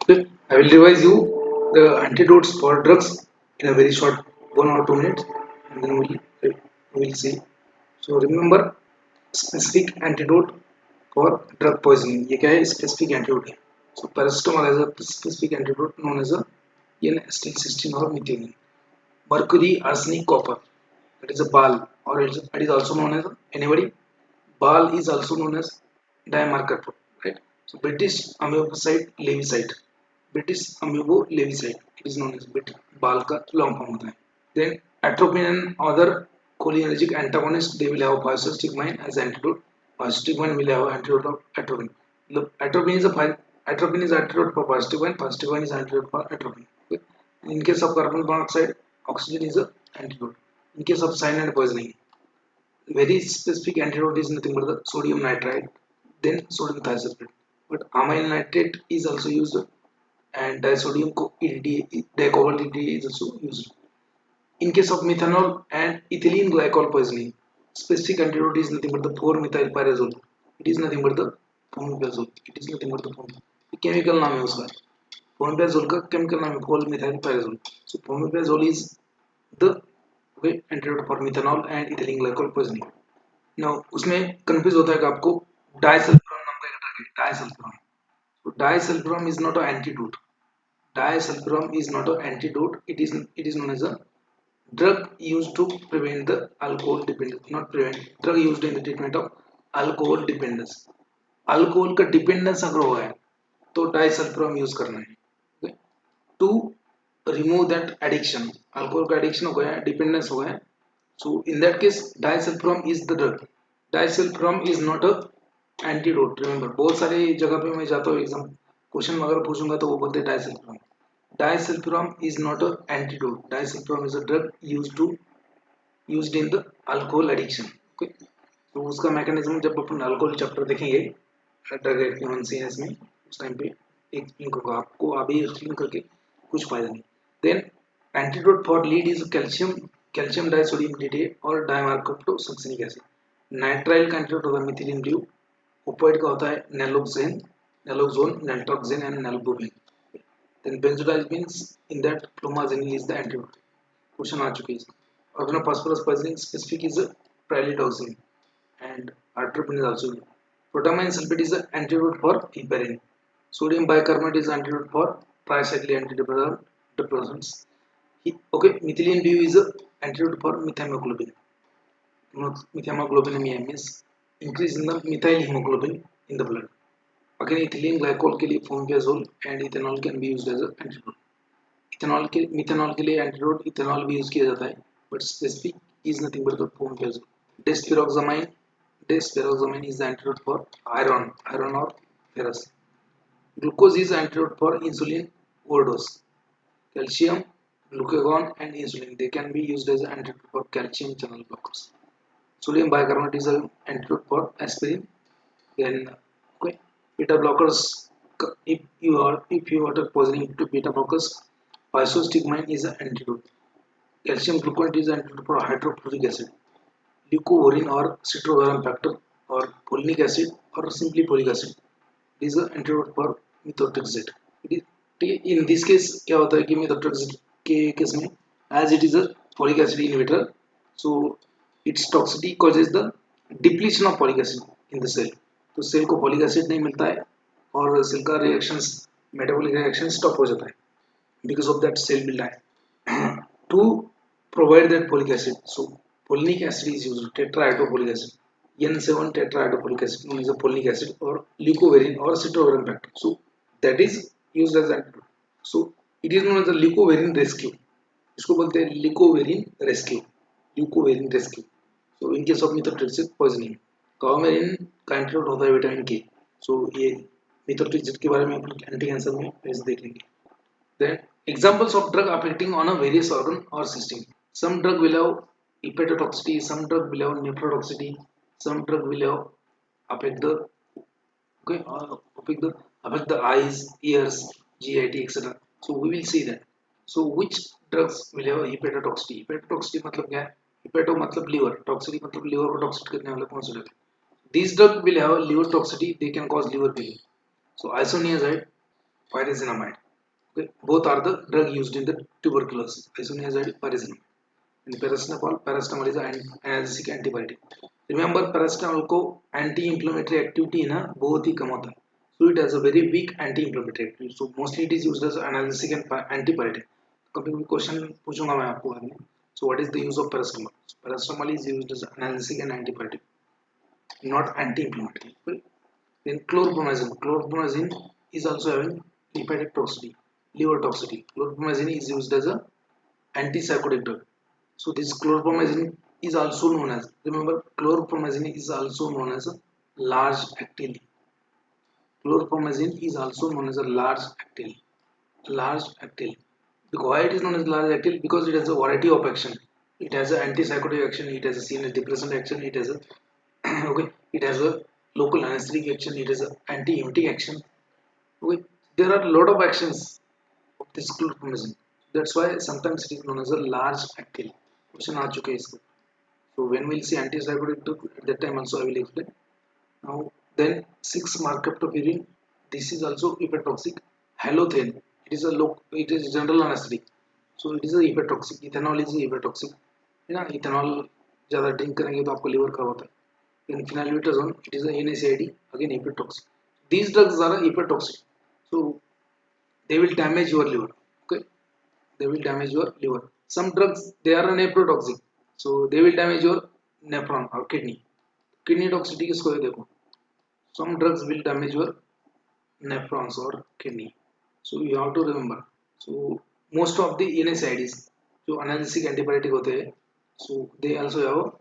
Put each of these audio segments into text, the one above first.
Okay, I will revise you the antidotes for drugs in a very short 1 or 2 minutes, and then we will see. So remember, specific antidote for drug poisoning. ये क्या है? Specific antidote है. So paracetamol has a specific antidote known as a N-acetylcysteine or methionine. Mercury, arsenic, copper. That is a BAL, or it is also known as anybody. BAL is also known as diamarker, right? So British amoebicide leviside. British amoebo-leviside. It is known as BAL का long form होता है. Then atropine and other cholinergic antagonists, they will have physostigmine as antidote. Physostigmine will have antidote of atropine. Look, atropine is antidote for physostigmine. Physostigmine is antidote for atropine. Okay? In case of carbon monoxide, oxygen is an antidote. In case of cyanide poisoning, very specific antidote is nothing but the sodium nitrite, then sodium thiosulfate. But amyl nitrate is also used, and disodium dicobalt EDTA is also used. In case of methanol and ethylene glycol poisoning, specific antidote is nothing but the 4-methylpyrazole. It is nothing but the fomepizole. It is nothing but the fomepizole. Chemical नाम है उसका. Fomepizole का chemical नाम है 4-methylpyrazole. So fomepizole is the antidote for methanol and ethylene glycol poisoning. Now उसमें confuse होता है कि आपको disulfiram नाम का एक drug है, disulfiram. So disulfiram is not an antidote. Disulfiram is not an antidote. It is known as a drug used to prevent the alcohol dependence, not prevent, drug used in the treatment of alcohol dependence. Alcohol का dependence अगर हुआ है तो disulfiram use करना है to remove that addiction. Alcohol का addiction हो गया है, डिपेंडेंस हो गया है, so in that case disulfiram is the drug. Disulfiram is not a antidote. Remember, बहुत सारी जगह पे मैं जाता हूँ एग्जाम क्वेश्चन अगर पूछूंगा तो वो बोलते हैं डाइसल्फाम. Disulfiram is not an antidote. Disulfiram is a drug used in the alcohol addiction. Okay, तो उसका मैकेनिज्म जब अपन अल्कोहल चैप्टर देखेंगे ड्रग एडवांस में उस टाइम पे एक्सप्लेन करूंगा आपको. अभी एक्सप्लेन करके कुछ फायदा नहीं. Then antidote for lead is calcium disodium edetate और डायमार्कोप्टोसक्सिनिक एसिड. नाइट्राइल का एंटीडोट होता है मिथिलीन ब्लू. ओपोइड का होता है naloxone, naltrexone and nalbumin. Then benzodiazepines, in that clomazanil is the antidote. Question आ चुकी है. Organophosphorus poisoning specific is a pralidoxin and atropine is also. Protamine sulfate is the antidote for heparin. Sodium bicarbonate is the antidote for tricyclic antidepressants. Okay, methylene blue is the antidote for methemoglobin. Methemoglobin means increase in the methyl hemoglobin in the blood. Again, ethylene glycol के लिए fomepizole and ethanol can be used as an antidote. methanol के लिए antidote ethanol भी use किया जाता है, but specific is nothing but the fomepizole. Despiroxamine is the antidote for iron or ferrous. Glucose is antidote for insulin overdose. Calcium, glucagon and insulin, they can be used as an antidote for calcium channel blockers. Sodium bicarbonate is an antidote for aspirin. Then okay, beta blockers, if you are poisoning to beta blockers, physostigmine is an antidote. Calcium gluconate is an antidote for hydrochloric acid. Leucovorin or citrovarum factor or polinic acid or simply folic acid is an antidote for methotrexate. In this case क्या होता है कि methotrexate के case में as it is a folic acid inhibitor, so its toxicity causes the depletion of folic acid in the cell. तो cell को folic acid नहीं मिलता है और सेल का रिएक्शंस, मेटाबॉलिक रिएक्शन स्टॉप हो जाता है. Because of that cell will die. To provide that folic acid, so folic acid is used, tetrahydrofolic acid, N7 tetrahydrofolic acid is a folic acid or leucovorin or citrovarum factor. So that is used as antidote. So it is known as the leucovorin rescue. इसको बोलते हैं leucovorin rescue. Leucovorin rescue. So in case of methotrexate poisoning, काउमेरिन का antidote होता है vitamin के. सो ये methotrexate के बारे में अपन एंटी कैंसर में ऐसे देख लेंगे. Then examples of drug affecting on a various organ or system. Some drug will have hepatotoxicity, some drug will have nephrotoxicity, some drug will have affect the affect the eyes, ears, GIT, etc. So we will see that. So which drugs will have hepatotoxicity? Hepatotoxicity मतलब क्या है? Hepato मतलब liver, toxicity मतलब liver को toxic करने वाला कौन सा drug? These drugs will have liver toxicity. They can cause liver failure. So isoniazid, pyrazinamide. Okay, both are the drug used in the tuberculosis. Isoniazid, pyrazinamide. And paracetamol is an analgesic antibiotic. Remember, paracetamol को anti-inflammatory activity है ना बहुत ही कम होता है. So it has a very weak anti-inflammatory activity. So mostly it is used as analgesic and antibiotic. कभी भी question पूछूंगा मैं आपको बाद में. So what is the use of paracetamol? Paracetamol is used as analgesic and antibiotic, not anti-inflammatory. Okay? Then chlorpromazine. Chlorpromazine is also having hepatic toxicity, liver toxicity. Chlorpromazine is used as a antipsychotic drug. So this chlorpromazine is also known as, remember, chlorpromazine is also known as a large actinic. Chlorpromazine is also known as a large actinic. Large actinic. Why it is known as large actinic? Because it has a variety of action. It has an antipsychotic action. It has a CNS depressant action. It has a okay. It has a local anesthetic action. It has an anti-emetic action. Okay. There are a lot of actions of this chlorpromazine. That's why sometimes it is known as a large actinic. Question आ चुके हैं इसको. So when we'll see antipsychotic drug, at that time also I will explain. Now then 6-marcapavirine, this is also hepatotoxic. Halothane, it is general anesthetic. So it is a hepatotoxic. Ethanol is a hepatotoxic. है ना, ethanol ज़्यादा drink करेंगे तो आपको liver खराब होता है. Then phenylbutazone, it is a NSAID, again hepatotoxic. These drugs are hepatotoxic. So they will damage your liver. Okay, they will damage your liver. Some drugs they are a nephrotoxic. So they will damage your nephron or kidney. Kidney toxicity किसको है देखो. Some drugs will damage your nephrons or kidney. So you have to remember. So most of the NSAIDs जो analgesic antibiotic होते हैं, so they also have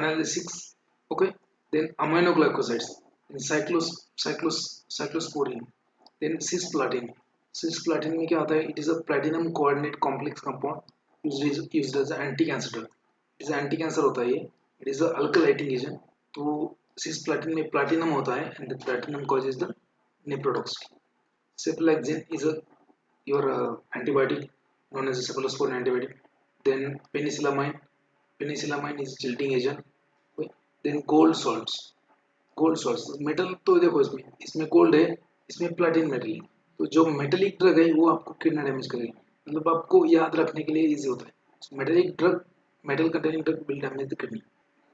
analgesics. Okay. Then aminoglycosides, then cyclosporine, then cisplatin. Cisplatin में क्या होता है? It is a platinum coordinate complex compound used as an anti-cancer drug. It is anti-cancer होता है ये. It is a alkylating agent. तो cisplatin में platinum होता है and the platinum causes the nephrotoxicity. Cephaloxime is your antibiotic known as a cephalosporin antibiotic. Then penicillamine. Penicillamine is jilting agent. Okay. Then gold salts. Gold salts metal तो देखो इसमें gold है, इसमें प्लेटिन metal है. तो जो मेटेलिक ड्रग है वो आपको किडनी डैमेज करेगी. मतलब आपको याद रखने के लिए इजी होता है. Metallic drug, metal containing drug will damage the kidney.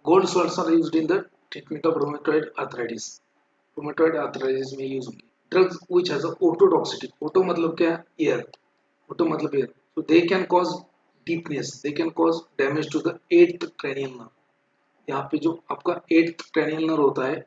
Gold salts are used in the treatment of rheumatoid arthritis. Rheumatoid arthritis में यूज होंगे. Drugs which has a ototoxicity. Oto मतलब क्या? Air. Oto मतलब air. So they can cause deafness. They can cause damage to the 8th cranial nerve. यहाँ पे जो आपका 8th cranial nerve होता है,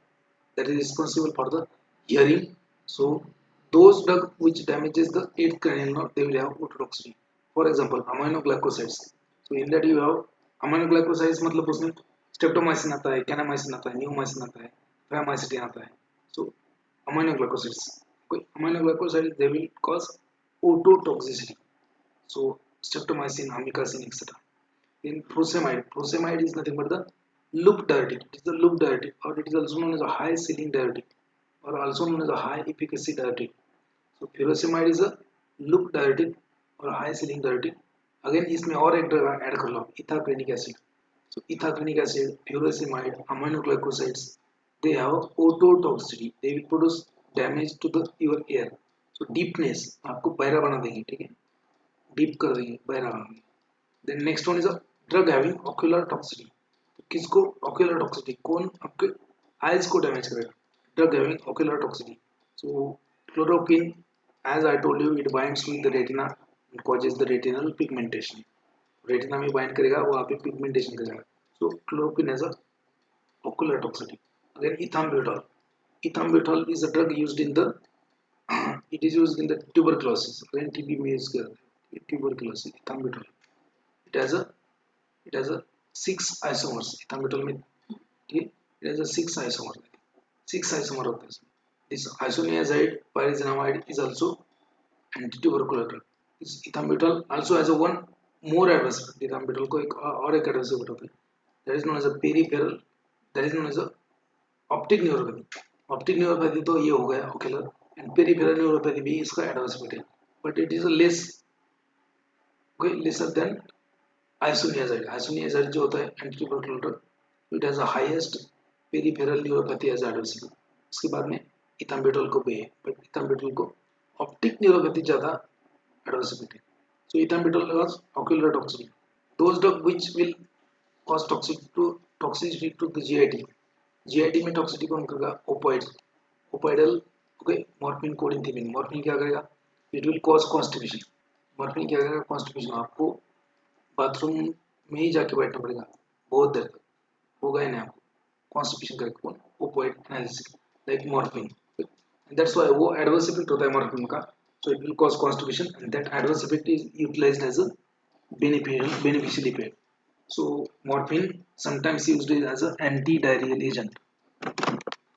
that is responsible for the hearing. So those drug which damages the 8th cranial nerve, they will have ototoxicity. For example, aminoglycosides. So in that you have aminoglycosides मतलब उसमें streptomycin आता है, kanamycin आता है, neomycin आता है, pharmaceuticals आता है. So aminoglycosides, aminoglycosides they will cause ototoxicity. So streptomycin, amikacin, etc. Then furosemide is nothing but the loop diuretic. It is the loop diuretic, or it is also known as a high ceiling diuretic, or also known as a high efficacy diuretic. So furosemide is a loop diuretic or high ceiling diuretic. Again इसमें और एक drug add कर लो, ethacrenic acid. So ethacrenic acid, furosemide, aminoglycosides, they have ototoxicity. They will produce damage to the your air. So deepness आपको बहरा बना देंगे, ठीक है? Deep कर देंगे, बहरा बना देंगे. Then next one is a drug having ocular toxicity. किसको ocular toxicity? कौन आपके eyes को damage करेगा? Drug having ocular toxicity. So chloroquine, as I told you, it binds with the retina and causes the retinal pigmentation. Retina में bind करेगा, वो आप pigmentation करेगा. So chloroquine has a ocular toxicity. Again ethambutol. Ethambutol is a drug used in the it is used in the tuberculosis. Again TB में use करते हैं. Tuberculosis, ethambutol. It has a 6 isomers. ethambutol में ठीक है, it has a 6 isomers. 6 isomer होता है इसमें. This isoniazid pyrazinamide is also anti-tubercular drug. This ethambutol also has a one more adverse effect. ethambutol को एक और एक adverse effect होता है. That is known as a peripheral. That is known as a optic neuropathy. Optic neuropathy तो ये हो गया ocular, and peripheral neuropathy भी इसका adverse effect है. But it is a lesser than isoniazid. Isoniazid जो होता है anti-tubercular drug, it has the highest peripheral neuropathy as adverse effect. उसके बाद में ethambutol को भी है, but ethambutol को Optic neuropathy ज़्यादा adverse effect है. So ethambutol cause ocular toxicity. Those drugs which will cause toxicity to the GIT. GIT में toxicity कौन करेगा? Opioids. Opioidal, okay, morphine codeine. Morphine क्या करेगा? It will cause constipation. Morphine क्या करेगा? Constipation. आपको बाथरूम में ही जाके बैठना पड़ेगा बहुत देर तक, होगा ही नहीं आपको, कॉन्स्टिपेशन करेगा कौन? Opioid analysis like morphine. That's why वो एडवर्स इफेक्ट होता है मॉर्फिन का. So it will cause constipation and that adverse effect is utilised as a beneficial effect. So morphine sometimes used as a anti diarrheal agent.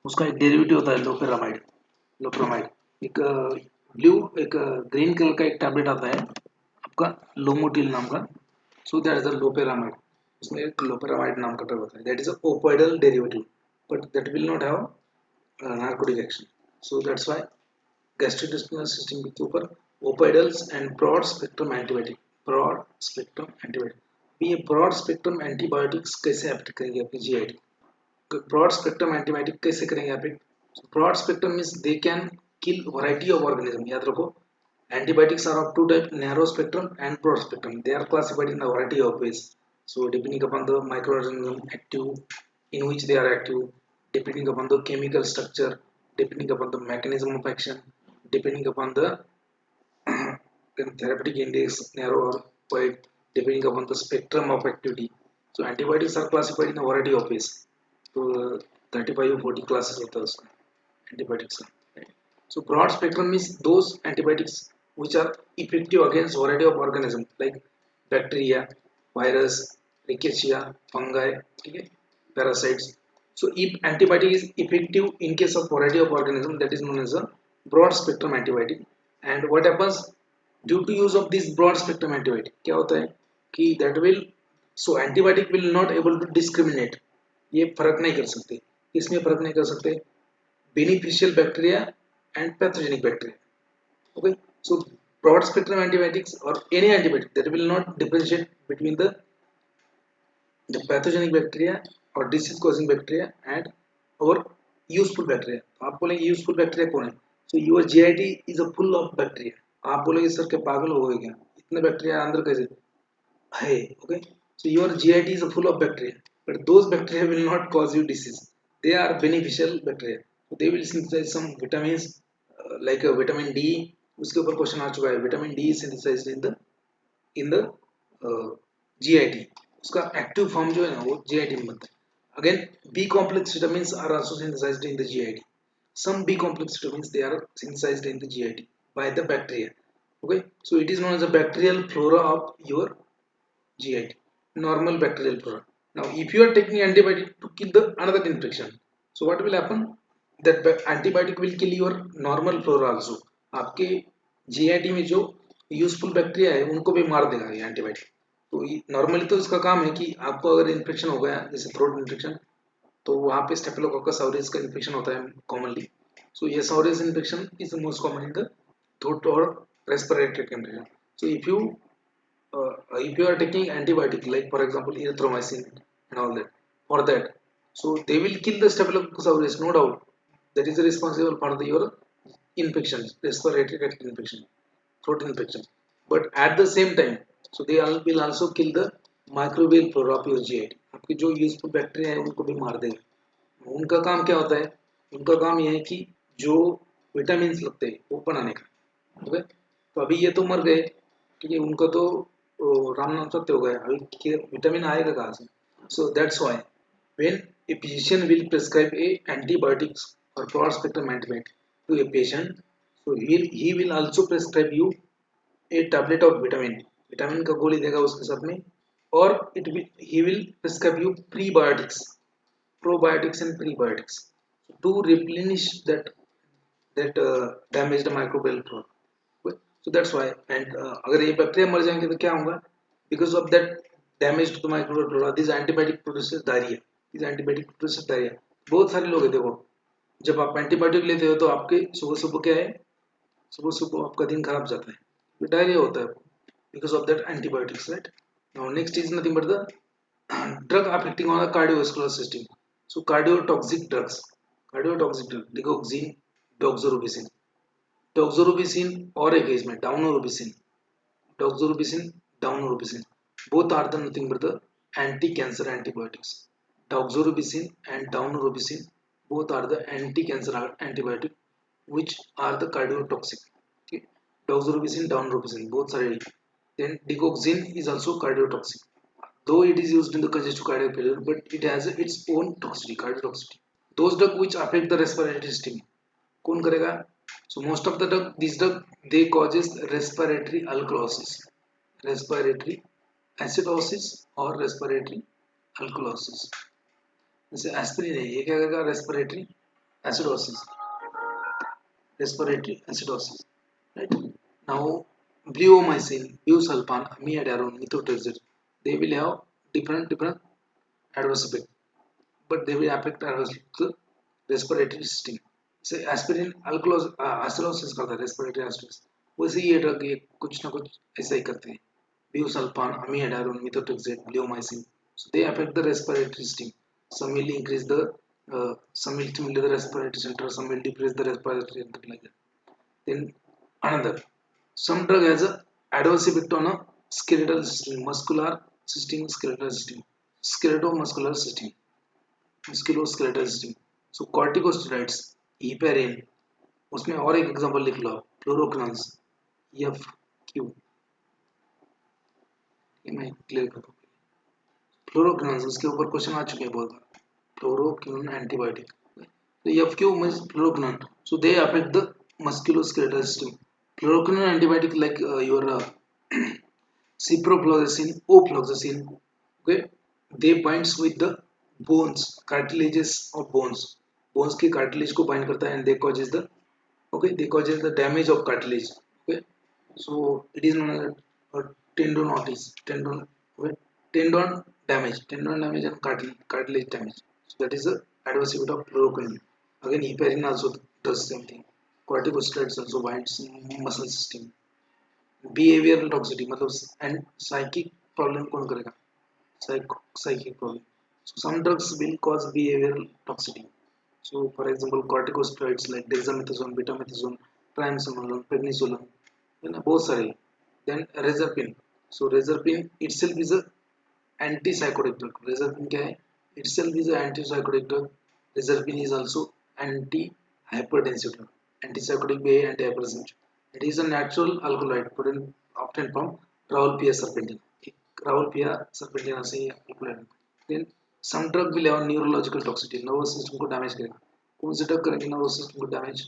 उसका एक derivative होता है loperamide. Loperamide एक blue एक green colour का एक tablet आता है आपका लोमोटिल नाम का. So that is the loperamide. उसमें एक loperamide नाम का ड्रग होता है. That is a opioidal derivative, but that will not have narcotic action. So that's why gastrointestinal system के ऊपर opioidals and broad spectrum antibiotic. broad spectrum antibiotic. ये broad spectrum antibiotics कैसे affect करेंगे आपकी GIT? broad spectrum antibiotic कैसे करेंगे affect? Broad spectrum means they can kill variety of organism. याद रखो. Antibiotics are of two types, narrow spectrum and broad spectrum. They are classified in a variety of ways. So depending upon the microorganism active, in which they are active, depending upon the chemical structure, depending upon the mechanism of action, depending upon the therapeutic index, narrow or wide, depending upon the spectrum of activity. So antibiotics are classified in a variety of ways. So 35 or 40 classes of those antibiotics. So broad spectrum means those antibiotics which are effective against variety of organisms like bacteria, virus, rickettsia, fungi, okay, parasites. So if antibiotic is effective in case of variety of organism, that is known as a broad spectrum antibiotic. And what happens due to use of this broad spectrum antibiotic? क्या होता है कि that will, so antibiotic will not able to discriminate. ये फर्क नहीं कर सकते. इसमें फर्क नहीं कर सकते beneficial bacteria and pathogenic bacteria. Okay, so broad spectrum antibiotics or any antibiotic that will not differentiate between the pathogenic bacteria or disease causing bacteria and our useful bacteria. आप बोलेंगे useful bacteria कौन है? So your GIT is a full of bacteria. आप बोलेंगे sir के पागल हो गए क्या, इतने बैक्टीरिया अंदर कैसे है? Okay, so your GIT is full of bacteria, but those bacteria will not cause you disease. They are beneficial bacteria. So they will synthesize some vitamins like vitamin D. उसके ऊपर क्वेश्चन आ चुका है. Vitamin D synthesised in the GIT. उसका active form जो है ना वो GIT में बनता है. Again, B complex vitamins are also synthesized in the GIT. Some B complex vitamins they are synthesized in the GIT by the bacteria. Okay, so it is known as the bacterial flora of your GIT, normal bacterial flora. Now, if you are taking antibiotic to kill the another infection, so what will happen? That antibiotic will kill your normal flora also. आपके GIT में जो useful bacteria है उनको भी मार देगा ये antibiotic. तो नॉर्मली तो इसका काम है कि आपको अगर इन्फेक्शन हो गया जैसे थ्रोट इन्फेक्शन, तो वहाँ पे स्टेफिलोकोकस ऑरियस का इन्फेक्शन होता है कॉमनली. सो ये aureus infection is the most common in the throat और respiratory infection. So if you are taking antibiotic like for example erythromycin and all that, for that, so they will kill the staphylococcus aureus, no doubt. That is responsible for your infections, respiratory tract infection, throat infection. But at the same time, so they all will also kill the microbial flora of your GIT. आपके जो useful bacteria है उनको भी मार देगा. उनका काम क्या होता है? उनका काम यह है कि जो विटामिन लगते हैं वो बनाने का. ओके, तो अभी ये तो मर गए, ठीक है, उनका तो राम नाम सत्य हो गया. अभी विटामिन आएगा कहाँ से? सो that's why when a physician will prescribe A antibiotics or broad spectrum antibiotic to a patient, so he will also prescribe you a tablet of vitamin का गोली देगा उसके साथ में, और he will prescribe you prebiotics, probiotics and prebiotics to replenish that damaged microbial flora. So that's why. And अगर ये bacteria मर जाएंगे तो क्या होगा? Because of that damage to the microbial flora, this antibiotic produces diarrhea. बहुत सारे लोग हैं, देखो जब आप एंटीबायोटिक लेते हो तो आपके सुबह सुबह क्या है, सुबह सुबह आपका दिन खराब जाता है, तो डायरिया होता है because of that antibiotics, right? Now next is nothing but the drug affecting on the cardiovascular system. So cardiotoxic drugs, digoxin, doxorubicin. Doxorubicin और एक है इसमें डाउनोरोबिसिन, doxorubicin, downorubicin. Both are the nothing but the anti-cancer antibiotics. Doxorubicin and downorubicin both are the anti-cancer antibiotic which are the cardiotoxic. Okay. Doxorubicin, downorubicin both are. Then digoxin is also cardiotoxic. Though it is used in the congestive cardiac failure, but it has its own toxicity, cardiotoxicity. Those drugs which affect the respiratory system, कौन करेगा? So most of the drug, these drug they causes respiratory alkalosis, respiratory acidosis or respiratory alkalosis. जैसे aspirin है, ये क्या करेगा? Respiratory acidosis, respiratory acidosis, right? Now bleomycin, busulfan, amiodarone, methotrexate, they will have different adverse effect, but they will affect adversely the respiratory system. से aspirin acidosis करता है, respiratory acidosis, वैसे ये ड्रग ये कुछ ना कुछ ऐसा ही करते हैं. Busulfan, अमीडारोन, methotrexate, bleomycin, so they affect the respiratory system. Some will increase the some will stimulate the respiratory center, some will depress the respiratory center, like that. Then another, some drug has a adverse effect on a skeletal system, muscular system, skeletal system, skeletal-muscular system, musculoskeletal system. So corticosteroids, heparin, उसमें और एक example लिख लो, फ्लोरोक्विनोन्स, F Q, ये मैं clear कर दूँ. फ्लोरोक्विनोन्स, उसके ऊपर क्वेश्चन आ चुके हैं बहुत बार. फ्लोरोक्विनोन एंटीबायोटिक, तो F Q means fluoroquinolone, so they affect the musculoskeletal system. Fluoroquinon antibiotic like your ciprofloxacin, ofloxacin, okay, they binds with the bones, cartilages of bones, bones के cartilage को bind करता है, and they causes the, okay, they causes the damage of cartilage. Okay, so it is known as tendonitis, tendon, okay, tendon damage and cartilage damage. So that is the adverse effect of fluoroquinon. Again heparin also does same thing. Corticosteroids also binds muscle system. Behavioral toxicity मतलब and psychic problem कौन करेगा? Psychic problem. So some drugs will cause behavioral toxicity. So for example corticosteroids like dexamethasone, betamethasone, triamcinolone, prednisolone, है ना, बहुत सारे. Then reserpine. So reserpine itself is a antipsychotic drug. Reserpine क्या है? Itself is a antipsychotic drug. Reserpine is also anti-hypertensive drug. Antipsychotic भी है, antihypertensive. It is a natural alkaloid obtained from Raoulpia serpentina. Raoulpia serpentina से alkaloid. Then some drug will have neurological toxicity. Nervous system को damage करेगा. कौन से drug करेंगे nervous system को damage?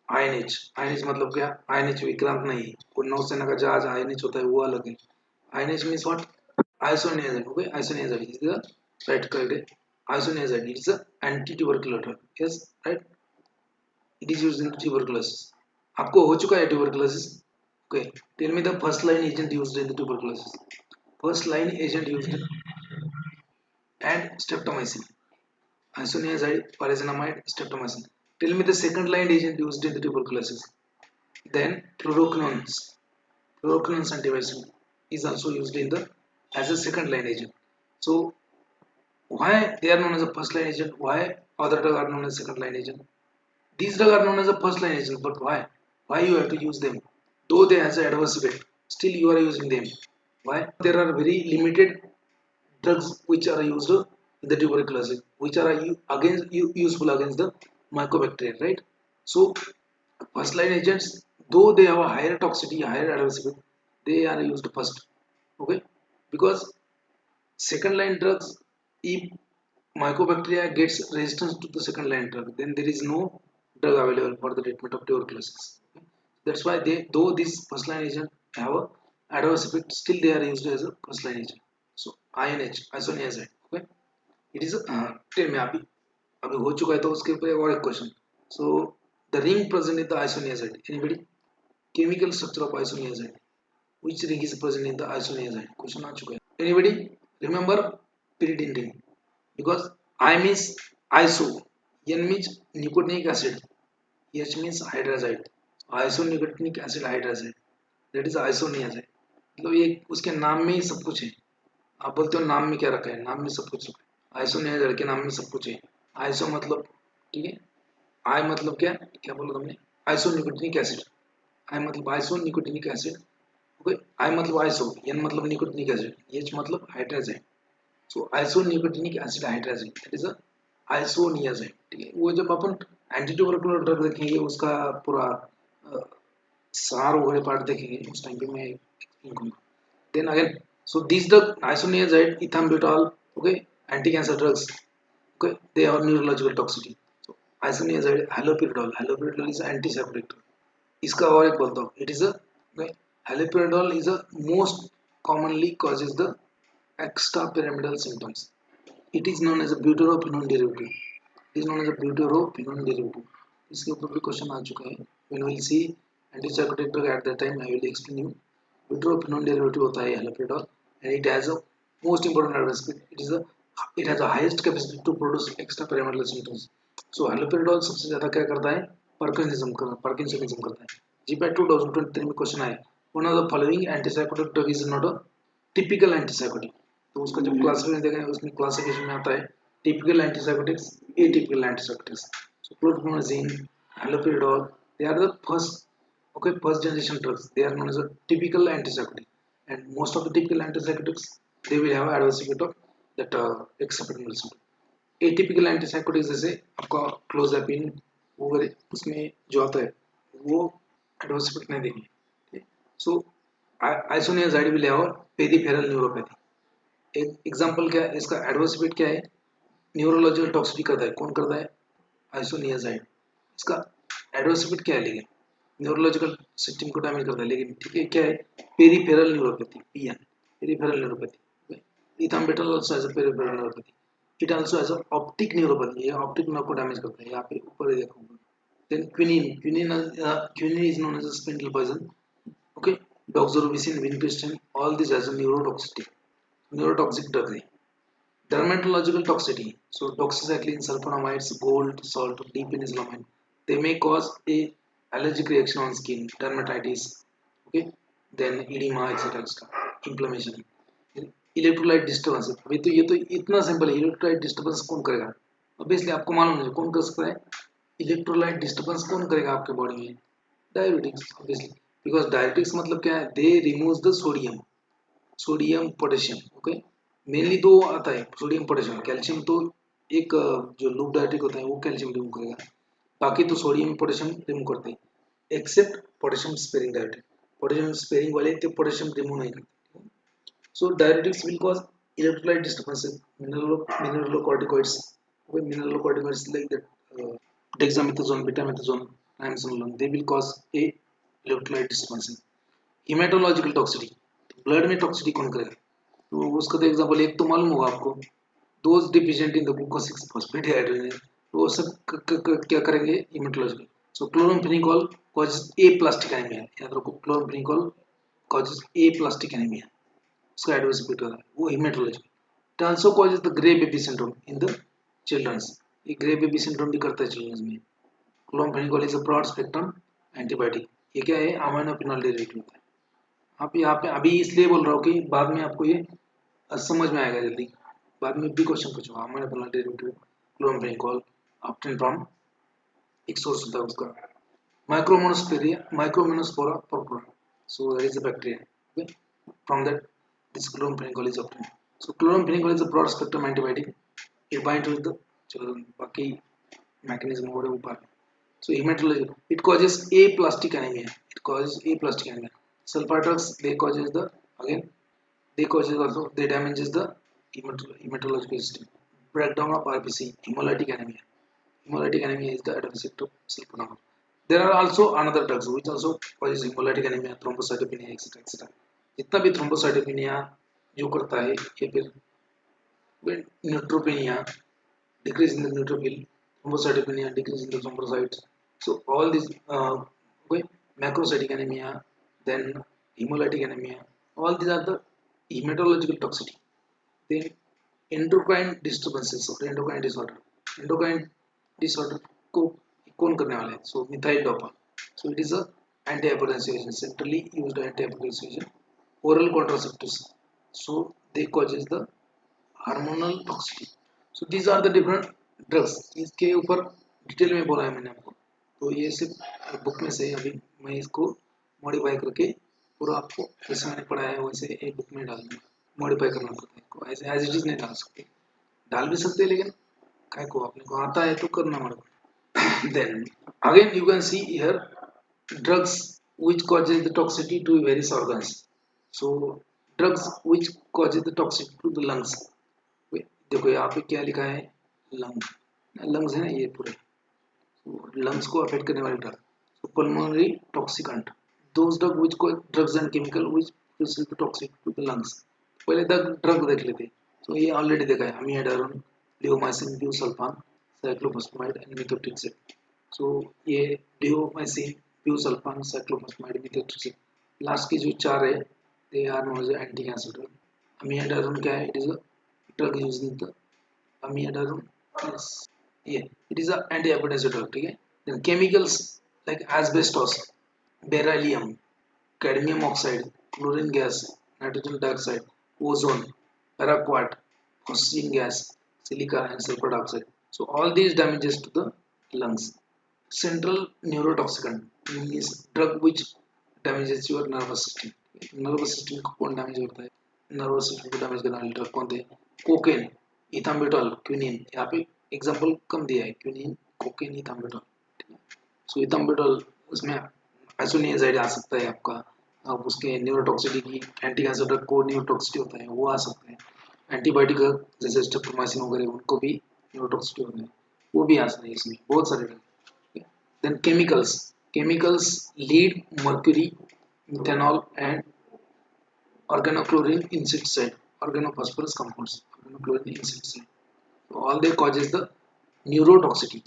INH. INH मतलब क्या? INH विक्रांत नहीं. कोई नौसेना का जहाज INH होता है, वो अलग है. INH means what? Isoniazid. Okay, isoniazid is the right correct. Isoniazid is a anti-tubercular drug. Yes, right. It is used in tuberculosis. आपको हो चुका है tuberculosis? Okay, tell me the first line agent used in the tuberculosis. First line agent used and streptomycin, isoniazid, pyrazinamide, streptomycin. Tell me the second line agent used in the tuberculosis. Then fluoroquinones. Fluoroquinones antibiotic is also used in the as a second line agent. So why they are known as a first line agent? Why other drugs are known as second line agent? These drugs are known as a first line agent, but why? Why you have to use them? Though they has an adverse effect, still you are using them. Why? There are very limited drugs which are used in the tuberculosis, which are useful against the mycobacteria, right? So first line agents, though they have a higher toxicity, higher adverse effect, they are used first. Okay, because second line drugs, if mycobacteria gets resistance to the second line drug, then there is no drug available for the treatment of tuberculosis. Okay? That's why they, though this first line agent have a adverse effect, still they are used as a first line agent. So INH, isoniazid. Okay, it is tell me अभी हो चुका है तो उसके ऊपर और एक question. So the ring present in the isoniazid. Anybody? Chemical structure of isoniazid. Which ring is present in the isoniazid? Question आ चुका है. Anybody? Remember pyridine ring. Because I means iso, N means nicotinic acid, H means hydrazide, isonicotinonic acid hydrazide, that is isoniazid. मतलब ये उसके नाम में ही सब कुछ है. आप बोलते हो नाम में क्या रखा है? नाम में सब कुछ रखा है. आइसोनियाजाइड के नाम में सब कुछ है. आइसो मतलब ठीक है, आई मतलब क्या क्या बोला तुमने? आइसोनिकोटिनिक एसिड. आई मतलब आइसो निकोटिनिक एसिड, ओके, आई मतलब आइसो, एन मतलब निकोटिनिक एसिड, एच मतलब hydrogen. So iso nicotinic acid hydrogen that is a isoniazid, ठीक है। वो जब अपन एंटीट्यूबरकुलर ड्रग देखेंगे उसका पूरा सार वगैरह पार्ट देखेंगे उस टाइम पे मैं एक्सप्लेन करूंगा। Then again, so these drug isoniazide, ethambutol, okay, anti-cancer drugs, okay, they have neurological toxicity. So isoniazide, haloperidol, haloperidol is antipsychotic drug. इसका और एक बोलता हूँ, it is a, okay, haloperidol is a most commonly causes the extrapyramidal symptoms. It is known as a butyrophenone derivative. It is known as a butyrophenone derivative. इसके ऊपर भी question आ चुका है. When we will see antipsychotic drug at that time, I will explain you. Butyrophenone derivative होता है haloperidol, and it has a most important aspect. It has a highest capacity to produce extrapyramidal symptoms. So haloperidol सबसे ज़्यादा क्या करता है? Parkinsonism करता है. GPAT 2023 में क्वेश्चन आया. One of the following antipsychotic drug is not a typical antipsychotic. तो उसका जब क्लासिफिकेशन देखेंगे उसमें क्लासिफिकेशन में आता है typical antipsychotics, atypical antipsychotics. So chlorpromazine, haloperidol, they are the first generation drugs. They are known as a typical antipsychotic, and most of the typical antipsychotics they will have adverse effect of that extrapyramidal symptom. Atypical antipsychotics जैसे आपका क्लोज़ापिन वगैरह उसमें जो आता है वो adverse effect नहीं देंगे. So isoniazid will have peripheral neuropathy. एक एग्जांपल क्या है इसका एडवर्स इफेक्ट क्या है? न्यूरोलॉजिकल टॉक्सिसिटी करता है. कौन करता है? आइसोनियाजाइड. इसका एडवर्स इफेक्ट क्या है? लेकिन न्यूरोलॉजिकल सिस्टम को डैमेज करता है, लेकिन ठीक है क्या है? Peripheral neuropathy, PN, peripheral neuropathy. Ethambutol also has a peripheral neuropathy. It also has a optic neuropathy. ये ऑप्टिक नर्व को डैमेज करता है. यहाँ पे ऊपर देखो. Then quinine is known as a spindle poison, okay. Doxorubicin, vincristine, all this has a neurotoxicity, neurotoxic drug है. Dermatological toxicity. So doxycycline, sulfonamides, gold, salt, diphenhydramine. They may cause a allergic reaction on skin, dermatitis, okay. Then edema, etc. Inflammation. Electrolyte disturbance. अभी तो ये तो इतना simple है. Electrolyte disturbance कौन करेगा? Obviously आपको मालूम है कौन कर सकता है. इलेक्ट्रोलाइट डिस्टर्बेंस कौन करेगा आपके बॉडी में? Diabetics, obviously. बिकॉज डायबिटिक्स मतलब क्या है? They remove the sodium potassium, okay. Mainly दो आता है, सोडियम पोटेशियम. कैल्शियम तो एक जो लूप डायरेक्टिक होता है वो कैल्शियम रिमूव करेगा, बाकी तो सोडियम पोटेशियम रिमूव करते हैं, except potassium sparing diuretic. Potassium sparing वाले तो पोटेशियम रिमूव नहीं करते. So diuretics will cause electrolyte disturbances. Mineralocorticoids, mineralocorticoids like that dexamethasone, betamethasone, triamcinolone, they will cause a electrolyte disturbance. Hematological toxicity. Blood में toxicity कौन करेगा? तो उसका तो एग्जांपल एक तो मालूम होगा आपको, those deficient in the glucose 6 phosphate dehydrogenase. तो वो सब क्या करेंगे? Haematological. So chloramphenicol causes aplastic anaemia. याद रखो, chloramphenicol causes aplastic anaemia. उसका एडवर्स इफेक्ट होता है वो haematological. It also causes the grey baby syndrome in the childrens. ये ग्रे बेबी सिंड्रोम भी करता है चिल्ड्रंस में. Chloramphenicol is a broad spectrum antibiotic. ये क्या है? अमाइनोफिनॉल डेरिवेटिव होता है. आप यहाँ पे अभी इसलिए बोल रहा हूँ कि बाद में आपको ये समझ में आएगा जल्दी. बाद में भी क्वेश्चन पूछूंगा. Aminophenol derivative chloramphenicol obtain from एक सोर्स होता है उसका Micromonospora purpurea. So that is a bacteria, okay. From that this chloramphenicol is obtain. So chloramphenicol is a broad spectrum antibiotic. It bind with the, चलो बाकी mechanism और ऊपर. So hematology, it causes aplastic anemia. It causes aplastic anemia. Sulfur drugs, they causes the, again they causes also, they damages the hematological system. Breakdown of RBC, hemolytic anemia. Hemolytic anemia is the adverse effect of sulfur. There are also another drugs which also causes hemolytic anemia, thrombocytopenia, etc. etc. जितना भी thrombocytopenia जो करता है ये फिर neutropenia, decrease in the neutrophil, thrombocytopenia, decrease in the thrombocytes. So all these okay, macrocytic anemia, then hemolytic anemia, all these are the hematological toxicity. Then endocrine disturbances or endocrine disorder. Endocrine disorder को कौन करने वाला है? So methyl dopa. So it is a antihypertensive agent, centrally used antihypertensive agent, oral contraceptives. So they causes the hormonal toxicity. So these are the different drugs. इसके ऊपर detail में बोला है मैंने आपको. तो ये सिर्फ बुक में से अभी मैं इसको मॉडिफाई करके पूरा आपको जैसे मैंने पढ़ाया है वैसे एक बुक में डालना, मॉडिफाई करना पड़ता है, ऐसे एज इट इज नहीं डाल सकते, डाल भी सकते लेकिन काय को अपने को आता है तो करना पड़ेगा। Then again you can see here drugs which causes the toxicity to various organs. So drugs which causes the toxicity to the lungs. देखो यहाँ पे क्या लिखा है, लंग, लंग्स है ना ये पूरे, लंग्स को अफेक्ट करने वाले drug, so pulmonary toxicant, those drug which cause drugs and chemical which produce the toxic to the lungs. पहले तक ड्रग देख लेते, तो ये ऑलरेडी देखा है, amiodarone, bleomycin, busulfan, cyclophosphamide and methotrexate. So ये bleomycin, busulfan, cyclophosphamide, methotrexate, last की जो चार है they are known as anti cancer drug. Amiodarone क्या है, it is a drug using the amiodarone, yeah, it is a anti-hypertensive drug, ठीक है। then chemicals like asbestos, beryllium, cadmium oxide, chlorine gas, nitrogen dioxide, ozone, paraquat, oxygen gas, silica and sulfur dioxide, so all these damages to the lungs. Central neurotoxicant means drug which damages your nervous system, nervous system को कौन damage करता है, nervous system को damage करने वाले drug कौन थे, cocaine, इथाम्बेटॉल, quinine, यहाँ पे एग्जांपल कम दिया है, क्विनिन, कोकेन, इथाम्बेटॉल, ठीक है। सो इथाम्बेटॉल उसमें आइसोनियाजाइड आ सकता है आपका, अब उसके न्यूरोटॉक्सिसिटी की एंटी कैंसर ड्रग को न्यूरोटॉक्सिसिटी होता है वो आ सकते हैं, एंटीबायोटिक जैसे स्ट्रेप्टोमाइसिन वगैरह उनको भी न्यूरोटॉक्सिसिटी होता है वो भी आ सकते हैं, इसमें बहुत सारे drug. Then chemicals lead, mercury, methanol and organochlorine insecticide, organophosphorus compounds, organochlorine insecticide. So all they causes the neurotoxicity,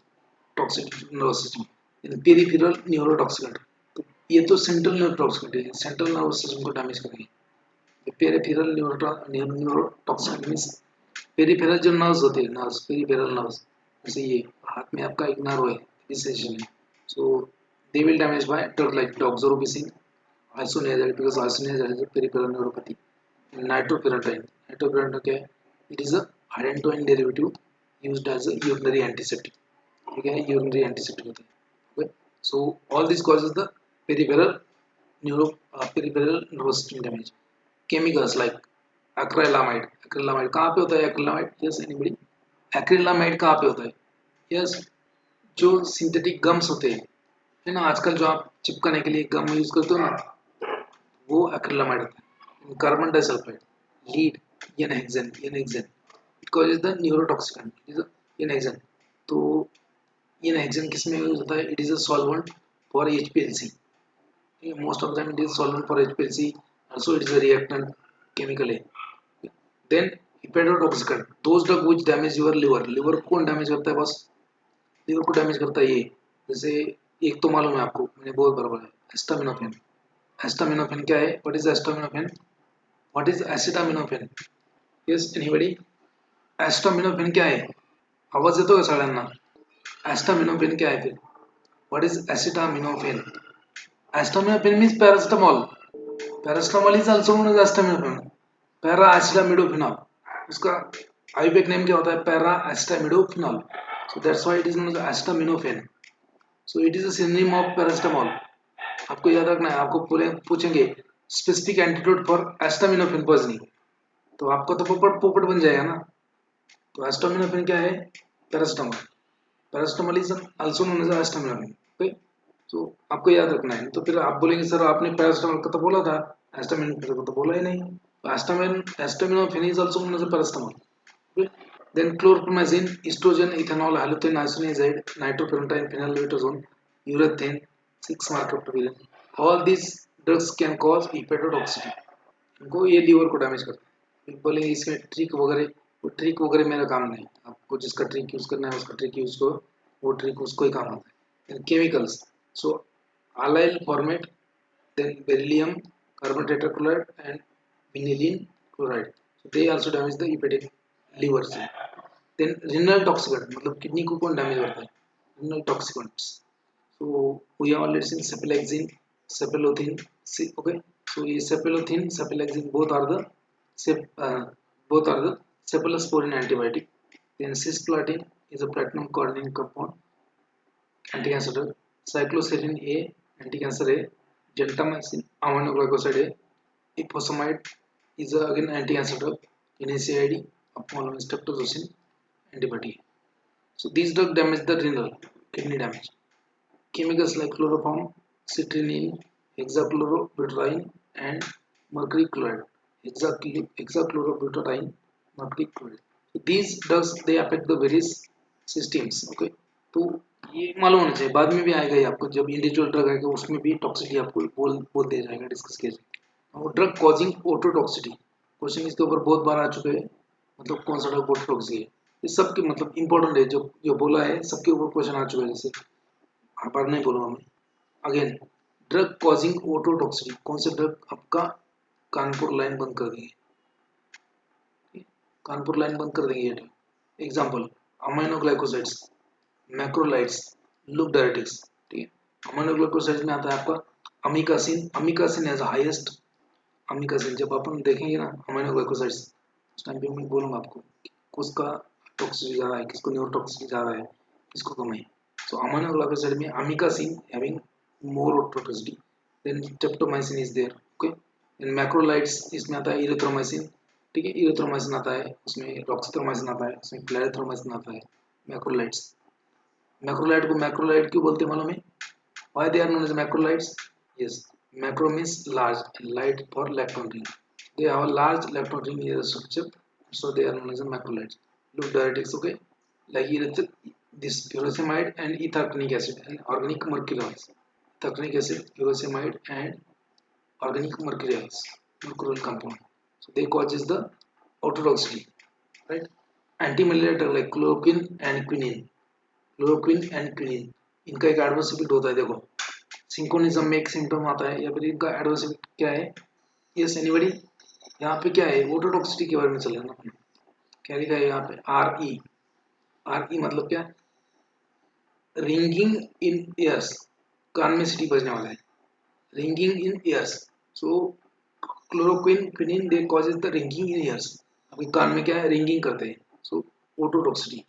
toxicity to nervous system. In peripheral neurotoxicant, तो ये तो सेंट्रल न्यूरोटॉक्सिकेंट है, सेंट्रल नर्वस सिस्टम को डैमेज करेंगे। Peripheral न्यूरोटॉक्सिकेंट means peripheral जो nerves होते हैं, nerves, peripheral nerves, जैसे ये हाथ में आपका एक नर्व है, इस सेशन है, so they will damage by drug like doxorubicin, isoniazid, because isoniazid is a peripheral neuropathy. Nitrofurantoin, nitrofurantoin क्या है, it is a hydantoin derivative used as a urinary antiseptic, ठीक है, urinary antiseptic होता है, okay? So all this causes the peripheral peripheral nervous system damage. Chemicals like acrylamide, acrylamide कहाँ पे होता है acrylamide, yes anybody, acrylamide कहाँ पे होता है, yes जो सिंथेटिक गम्स होते हैं है ना, आजकल जो आप चिपकाने के लिए गम यूज करते हो ना, वो एक्रिलामाइड होता है। Carbon disulphide, lead, n hexane, it causes the neurotoxicant, n hexane. तो एनहेक्सेन किस में यूज होता है, it is a solvent for HPLC, most of time it is solvent for HPLC, also it is a reactant chemical है। Then hepatotoxicant, those drug which damage your liver, liver को कौन damage करता है बस, liver को damage करता है ये, जैसे एक तो मालूम है आपको, मैंने बहुत बार बोला है, एस्टामिनोफेन। एस्टामिनोफेन क्या है, what is acetaminophen, what is acetaminophen, yes anybody, acetaminophen क्या है, आवाज येतो का सगळ्यांना, एस्टामिनोफेन क्या है फिर, what is acetaminophen, acetaminophen means paracetamol, paracetamol is also known as acetaminophen, para acetamidophenol, उसका आयुर्वेदिक नेम क्या होता है, para acetamidophenol, so that's why it is known as acetaminophen, so it is a synonym of paracetamol. आपको याद रखना है, आपको पूछेंगे specific antidote for acetaminophen poisoning, तो आपका तो पोपट पोपट बन जाएगा ना। तो एस्टामिनोफेन क्या है, paracetamol, paracetamol is also known as acetaminophen, okay. तो आपको याद रखना है, तो फिर आप बोलेंगे सर आपने पैरासिटामोल का तो बोला था, एस्टामिनोफेन का तो बोला ही नहीं, तो acetaminophen is also known as paracetamol, okay. Then chlorpromazine, estrogen, ethanol, halothane, isoniazid, nitrofurantoin, phenylephrine, urethane, 6 markaptopyrin. All these drugs can cause hepatotoxicity. इनको ये लीवर को डैमेज करता है। बोलेंगे इसमें ट्रिक वगैरह, वो ट्रिक वगैरह मेरा काम नहीं, आपको जिसका ट्रिक यूज करना है उसका ट्रिक यूज करो, वो ट्रिक उसको ही काम आता है। Chemicals, so allyl formate, then beryllium, carbon tetrachloride and vinylene chloride. So they also damage the hepatic liver cell. Then renal toxicant, मतलब किडनी को कौन डैमेज करता है, renal toxicants. So we have already seen cephalexin, cephalothin, okay. So ये cephalothin, cephalexin both are the cephalosporin antibiotic. Then cisplatin is a platinum coordinating compound, anti-cancer drug. Cycloserine A, anti-cancer A. gentamicin aminoglycoside है, ifosfamide is again anti-cancer drug, NSAID upon streptozotocin antibody. So these drugs damage the renal kidney damage. Chemicals like chloroform, citrulline, hexachlorobutadiene, and mercury chloride. Hexachlorobutadiene, mercury chloride. So these drugs they affect the various systems. Okay, तो ये मालूम होना चाहिए. बाद में भी आएगा ये आपको जब इंडिविजुअल ड्रग आएगा उसमें भी टॉक्सिसिटी आपको बोल दिया जाएगा डिस्कस किया जाएगा. और ड्रग कॉजिंग ऑटोटॉक्सिसिटी क्वेश्चन इसके ऊपर बहुत बार आ चुके हैं. मतलब कौन सा ड्रग ऑटोटॉक्सिक है ये सबके मतलब इंपॉर्टेंट है जो बोला है सबके ऊपर क्वेश्चन आ चुके हैं. जैसे पर नहीं बोलूँगा मैं. अगेन ड्रग कॉजिंग ऑटोटॉक्सिसिटी कौन से ड्रग आपका कानपुर लाइन बंद कर देंगे. कानपुर लाइन बंद कर देंगे ये. Example aminoglycosides, macrolides, loop diuretics. ठीक है, अमाइनोग्लाइकोसाइड्स में आता है आपका amikacin. Amikacin as highest. Amikacin जब अपन देखेंगे ना अमाइनोग्लाइकोसाइड्स उस टाइम पे मैं बोलूँगा आपको किसका टॉक्सिसिटी ज़्यादा है, किसको न्यूरोटॉक्सिसिटी ज़्यादा है, किसको कम है. So aminoglycoside में amikacin having more toxicity, then streptomycin is there. Okay, then macrolides इसमें आता है erythromycin. ठीक है, erythromycin आता है उसमें, roxithromycin आता है उसमें, clarithromycin आता है. macrolides, macrolide को macrolide क्यों बोलते हैं मालूम है? Why they are known as macrolides? Yes, macro means large, light for electron ring. They have a large electron ring in the structure, so they are known as macrolides. Look diuretics. Okay, like this furosemide and ethacronic acid and organic mercurials. Ethacronic acid, furosemide and organic mercurials, mercurial compound. So they causes the autotoxicity, right? Anti-malaria drug like chloroquine and quinine. Chloroquine and quinine. इनका एक adverse effect होता है. देखो synchronism में एक symptom आता है या फिर इनका एडवर्स इफेक्ट क्या है. Yes anybody. यहाँ पे क्या है ऑटोटॉक्सिसिटी के बारे में चल रहा है. क्या लिखा है यहाँ पे RE. RE मतलब क्या, रिंगिंग इन ईयर्स. कान में सीटी बजने वाला है. Ringing in ears. So chloroquine quinine they causes the ringing in ears. अभी कान में क्या है रिंगिंग करते हैं. So ototoxicity.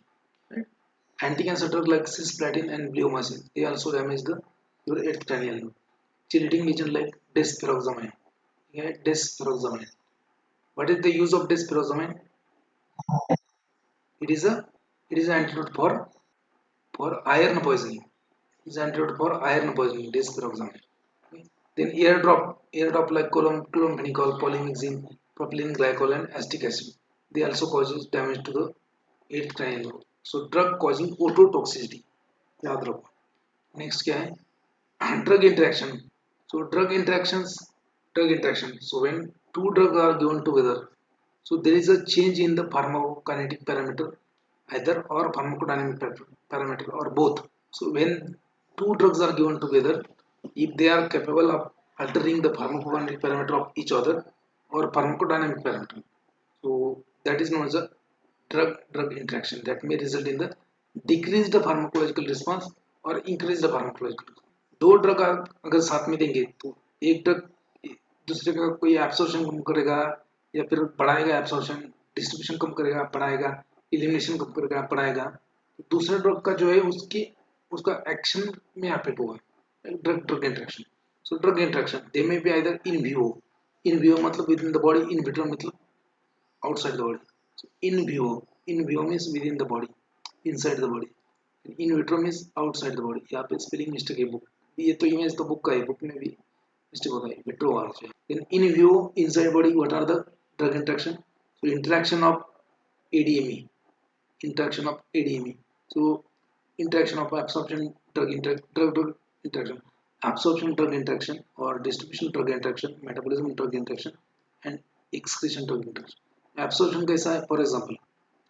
Anti cancer drug like cisplatin and bleomycin they also damage the your eight cranial nerve. Chilling agent like desferoxamine. Yeah, desferoxamine. What is the use of desferoxamine? It is a it is an antidote for iron poisoning. It is an antidote for iron poisoning. Desferoxamine. Okay. Then airdrop like colomphenicol, polymyxin, propylene glycol, and acetic acid. They also causes damage to the eighth cranial nerve. So drug causing ototoxicity. याद रखो. Next क्या है? Drug interaction. So drug interaction. So when two drugs are given together, so there is a change in the pharmacokinetic parameter, either or pharmacodynamic parameter or both. So when two drugs are given together, if they are capable of altering the pharmacokinetic parameter of each other or pharmacodynamic parameter, so that is known as a drug interaction that may result in the decreased pharmacological response or increased pharmacological response. दो drug अगर साथ में देंगे तो एक drug दूसरे का कोई एब्सॉर्प्शन कम करेगा या फिर बढ़ाएगा एब्सॉर्प्शन, डिस्ट्रीब्यूशन कम करेगा बढ़ाएगा, एलिमिनेशन कम करेगा बढ़ाएगा. दूसरे ड्रग का जो है उसका एक्शन में अफेक्ट होगा. Drug interaction. So drug interaction they may be either in vivo मतलब within the body, in vitro मतलब outside the body. So in vivo means within the body, inside the body. In vitro means outside the body. यहाँ पे spelling mistake है. Book ये तो image तो book का है, बुक में भी मिस्टेक होता है. विट्रो वाला चाहिए. Then in vivo inside body what are the drug interaction? So interaction of ADME. So interaction of absorption drug interaction, absorption drug interaction or distribution drug interaction, metabolism drug interaction, and excretion drug interaction. Absorption कैसा है? For example,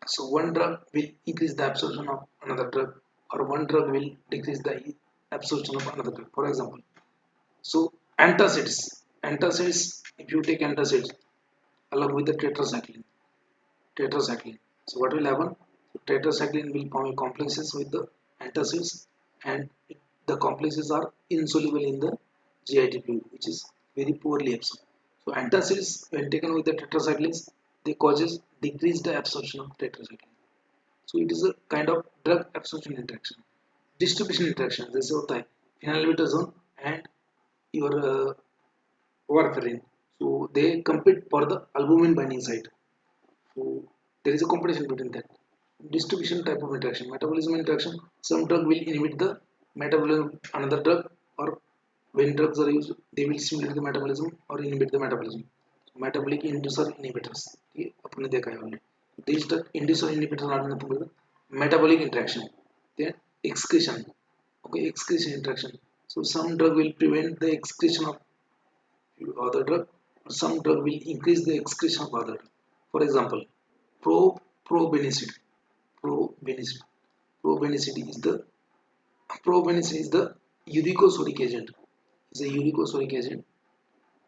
so one drug will increase the absorption of another drug, or one drug will decrease the absorption of another drug. For example, so antacids. If you take antacids along with the tetracycline. So what will happen? Tetracycline will form complexes with the antacids, and the complexes are insoluble in the GIT fluid, which is very poorly absorbed. So antacids, when taken with the tetracyclines, they causes decreased absorption of tetracycline. So it is a kind of drug absorption interaction. Distribution interaction जैसे होता है phenylbutazone and your warfarin. So they compete for the albumin binding site. So there is a competition between that. Distribution type of interaction, metabolism interaction. Some drug will inhibit the metabolism, another drug, or when drugs are used, they will stimulate the metabolism or inhibit the metabolism. Metabolic inducer inhibitors. ये अपने देखा है हमने. These drug inducer inhibitors are nothing but the metabolic interaction. Then excretion. Okay, excretion interaction. So some drug will prevent the excretion of other drug, or some drug will increase the excretion of other drug. For example, probenecid. Probenecid. Probenecid is the probenecid is the uricosuric agent. Is a uricosuric agent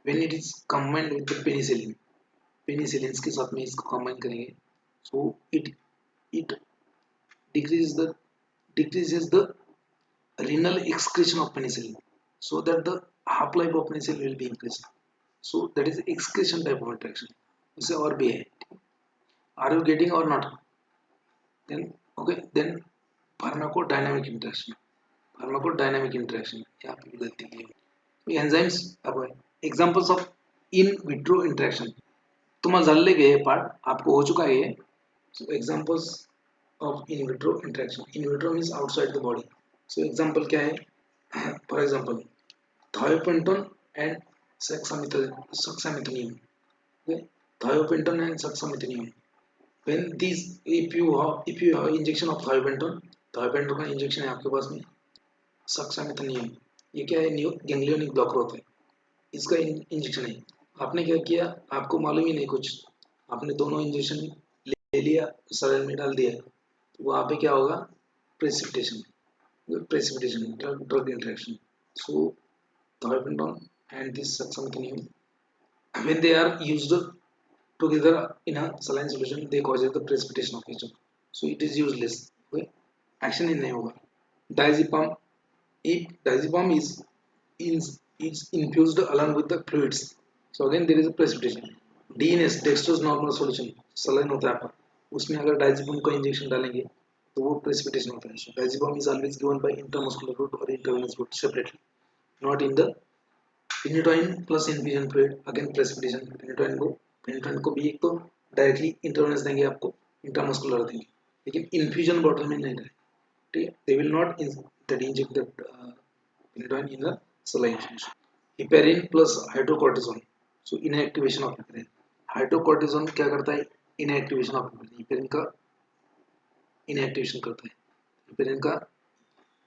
when it is combined with the penicillin. Penicillins के साथ में इसको combine करेंगे. So it decreases the renal excretion of penicillin, so that the half life of penicillin will be increased. So that is excretion type of interaction. इसे और भी है. Are you getting or not? Then okay, then pharmacodynamic interaction. Pharmacodynamic interaction. यहाँ पे भी गलती की है. Enzymes अब examples of in vitro interaction. तुम्हारा झाले गए पार्ट आपको हो चुका है ये. So examples of in vitro interaction. In vitro means outside the body. So example क्या है? For example, thiopenton and succinylcholine. Okay? Thiopenton and succinylcholine. When these, if you have injection of thiopenton का injection है आपके पास में. सक्सामिथनियम ये क्या है? New ganglionic blocker होता है, इसका इंजेक्शन है. आपने क्या किया, आपको मालूम ही नहीं कुछ, आपने दोनों इंजेक्शन ले लिया, सलाइन में डाल दिया, तो वहाँ पे क्या होगा? Precipitation drug interaction. So thiopenton and this succinylcholine, when they are used together in a saline solution, they causes the precipitation of each other. So it is useless. Okay? Action in नहीं होगा. Diazepam, if diazepam is infused along with the fluids, so again there is a precipitation. DNS, dextrose normal solution, saline होता है आपका, उसमें अगर diazepam का injection डालेंगे तो वो precipitation होता है. So diazepam is always given by intramuscular route or intravenous route separately, not in the phenytoin plus infusion fluid. Again precipitation. Phenytoin को भी एक तो डायरेक्टली इंटरवेनस देंगे, आपको इंट्रामस्कुलर देंगे, लेकिन इन्फ्यूजन बॉटल में नहीं देंगे. ठीक है, they will not inject the phenytoin in the saline solution. Heparin plus hydrocortisone. So inactivation of heparin. Hydrocortisone क्या करता है? Inactivation of heparin. हिपेरिन का इनएक्टिवेशन करता है. हिपेरिन का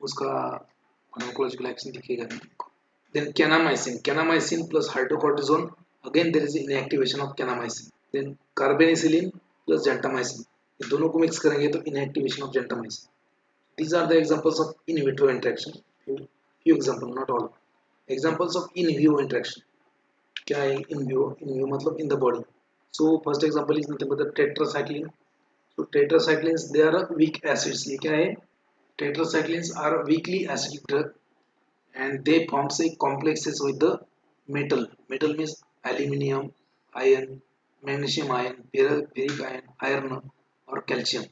उसका फार्माकोलॉजिकल एक्शन दिखेगा नहीं. Then kanamycin plus hydrocortisone, again there is inactivation of kanamycin. Then carbenicillin plus gentamicin, ये दोनों को मिक्स करेंगे तो inactivation of gentamicin. These are the examples of in vitro interaction. Few examples, not all. Examples of in vivo interaction. क्या है in vivo? In vivo मतलब in the body. So first example is nothing but the tetracycline. So tetracyclines, they are weak acids. ये क्या है? Tetracyclines are weakly acidic drug, and they form say complexes with the metal. Metal means aluminium, iron, magnesium ion, ferric ion, iron or calcium.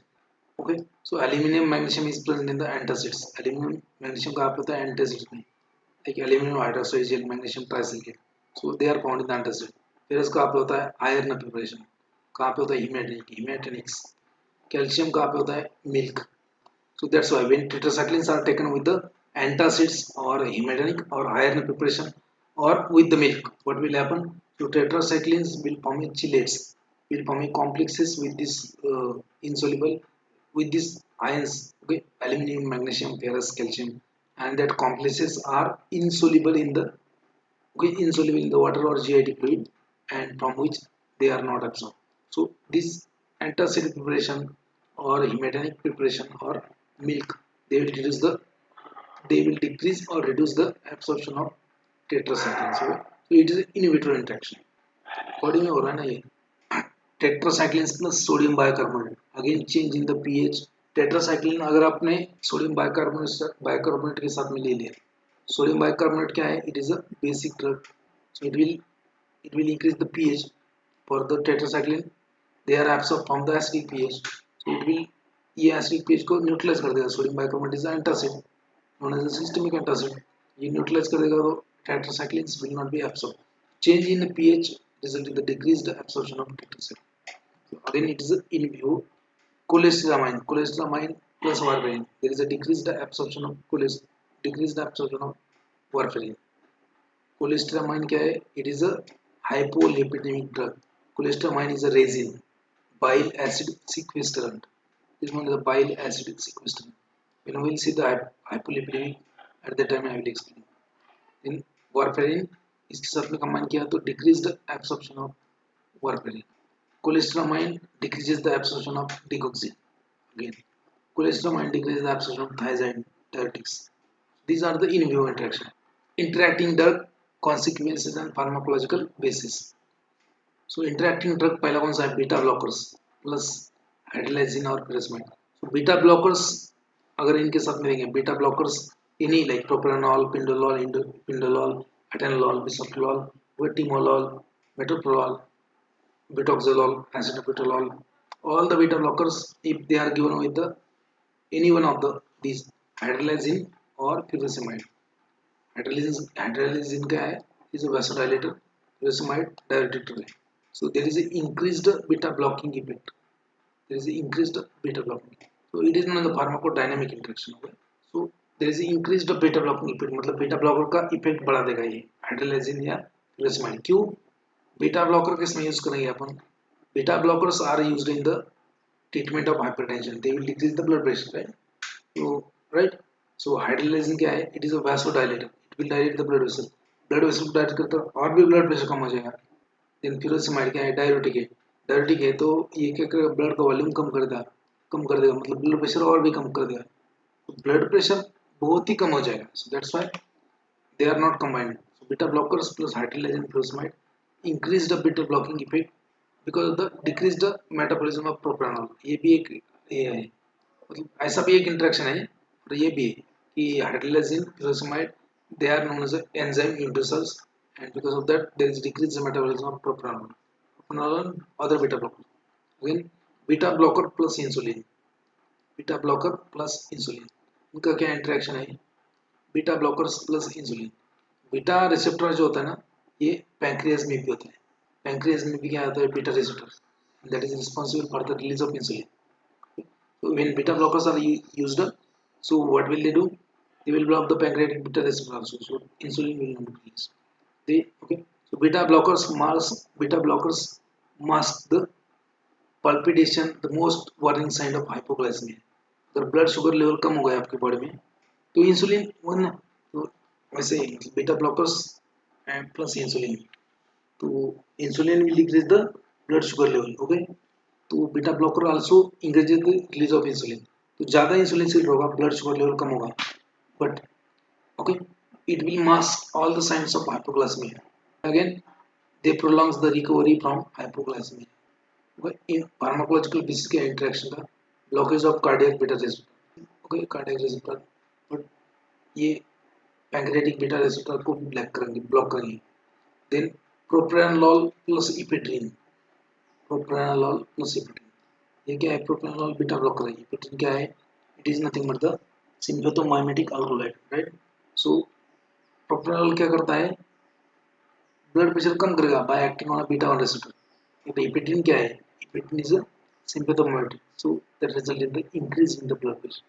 Okay, so aluminium magnesium is present in the antacids. Aluminium magnesium का आप पता है antacids में, like aluminum hydroxide gel, magnesium trisilicate. So they are found in the antacid. फिर इसका आप होता है iron preparation, कहाँ पे होता है? hematinics. Calcium कहाँ पे होता है? milk. So that's why when tetracyclines are taken with the antacids or hematinic or iron preparation or with the milk, what will happen? So tetracyclines will form a chelates, will form a complexes with this insoluble, with these ions. Okay, aluminium, magnesium, ferrous, calcium, and that complexes are insoluble in the water or GIT fluid, and from which they are not absorbed. So this antacid preparation or hematinic preparation or milk, they will decrease or reduce the absorption of tetracyclines. So it is in vitro interaction. Body में हो रहा है ना ये. Tetracycline plus sodium bicarbonate, again change in the pH. Tetracycline अगर आपने sodium bicarbonate के साथ में ले लिया, सोडियम बाइकार्बोनेट क्या है? It is a basic drug. So it will increase the pH for the tetracycline. They are absorb from the acidic pH. So it will, ये एसिडिक पीएच को न्यूट्रलाइज कर देगा. Sodium bicarbonate is antacid, known as systemic antacid. ये neutralise कर देगा तो tetracyclines will not be absorbed. Change in the pH result in the decreased absorption of tetracycline. So again, it is in view cholestyramine plus warfarin. There is a decreased absorption of warfarin. Cholestyramine क्या है? It is a hypolipidemic drug. Cholestyramine is a resin, bile acid sequestrant. This one is a bile acid sequestrant. When we will see the hypolipidemic, at that time I will explain. In warfarin इसके साथ में combine किया तो decreased absorption of warfarin. Cholestyramine decreases the absorption of digoxin. Again, cholestyramine decreases the absorption of thiazide diuretics. These are the in vivo interaction. Interacting drug consequences and pharmacological basis. So interacting drug पहला कौन सा है? Beta blockers plus हाइड्रोलाइसिन और pyrazamide. So beta blockers अगर इनके साथ में देंगे बीटा ब्लॉकर्स इन्हीं like propranolol, pindolol, atenolol, bisoprolol, timolol, metoprolol, betoxolol, acetopetolol, all the beta blockers if they are given with the any one of these hydralazine or pyrazamide. Hydralazine क्या है? Is a vasodilator. Pyrazamide diuretic है. So there is an increased beta blocking effect. There is an increased beta blocking. So it is not the pharmacodynamic interaction. Okay? So there is an increased beta blocking effect. मतलब beta blocker का effect बढ़ा देगा ये hydralazine या pyrazamide. क्यों? Beta blocker किसमें use करेंगे अपन? Beta blockers are used in the treatment of hypertension. They will decrease the blood pressure, right? Right. So hydralazine क्या है? It is a vasodilator. It will dilate the blood vessel. Blood vessel dilate करता है और भी blood pressure कम हो जाएगा. Then pyrazamide क्या है? Diuretic है. Diuretic है तो ये क्या करेगा? Blood का वॉल्यूम कम कर देगा मतलब blood pressure और भी कम कर देगा. तो blood pressure बहुत ही कम हो जाएगा. So that's why they are not combined. So beta blockers plus hydralazine pyrazamide increase the beta blocking effect because of the decreased metabolism of propranolol. ये भी एक ये है मतलब ऐसा भी एक इंटरेक्शन है और ये भी है कि हाइड्रोलाइसिन pyrazamide they are known as enzyme inducers and because of that there is decreased metabolism of propranolol and other beta blockers. Again beta blocker plus insulin इनका क्या इंटरेक्शन है? Beta blockers plus insulin. Beta receptor जो होता है ना ये pancreas में भी होता है. पैंक्रियास में भी क्या होता है? Beta receptor that is responsible for the release of insulin. So when beta blockers are used, so what will they do? They will block the pancreatic beta receptor also. So insulin will not be released. So beta blockers mask the palpitation, the most warning sign of hypoglycemia. अगर blood sugar level कम हो गया आपकी body में तो insulin one तो वैसे beta blockers and plus insulin तो insulin will decrease the blood sugar level. Okay तो beta blocker also increases the release of insulin. तो ज़्यादा इंसुलिन से होगा ब्लड शुगर लेवल कम होगा but okay it will mask all the signs of hypoglycaemia. Again they prolongs the recovery from hypoglycaemia. In pharmacological basis के interaction का blockage of cardiac beta receptor. Okay cardiac receptor but ये pancreatic beta receptor को block करेंगे. Then propranolol plus ephedrine. ये क्या है? प्रोप्रानोल beta blocker है. Ephedrine क्या है? It is nothing but the sympathomimetic alkaloid, right. So propranolol क्या करता है? ब्लड प्रेशर कम करेगा by acting on beta 1 receptor. Ephedrine क्या है? Ephedrine is a sympathomimetic, so that result in the increase in the blood pressure.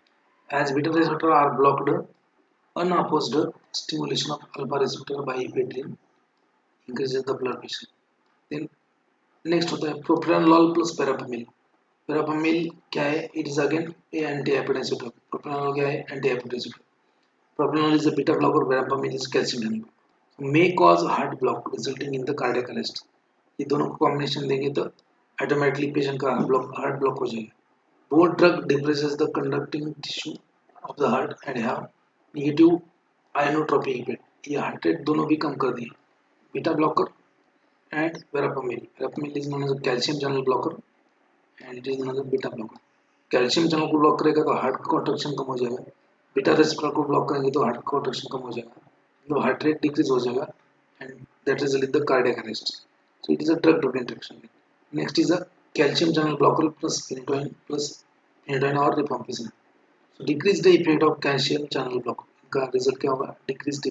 As beta receptor are blocked, unopposed stimulation of alpha receptor by epileptin increases the blood pressure. Then next होता है propranolol plus verapamil. Verapamil क्या है? It is again a antihypertensive drug. Propranolol क्या है? Antihypertensive. Propranolol is a beta blocker. Verapamil is calcium channel blocker. May cause heart block resulting in the cardiac arrest. ये दोनों को combination देंगे तो automatically patient का हार्ट ब्लॉक हो जाएगा. Both drug depresses the conducting tissue of the heart and have negative inotropic effect. ये heart rate दोनों भी कम कर दिए. Beta blocker and verapamil is known as calcium channel blocker and it is known as beta blocker. Calcium channel को block करेगा तो heart contraction कम हो जाएगा. बीटा रेसेप्टर को ब्लॉक करेंगे तो हार्ट कॉन्ट्रैक्शन कम हो जाएगा तो हार्ट रेट डिक्रीज हो जाएगा and that result in the cardiac arrest. So it is a drug drug interaction. Next is a calcium channel blocker plus phenytoin or rifampicin. So decrease the effect of calcium channel blocker. इनका result क्या होगा? Decreased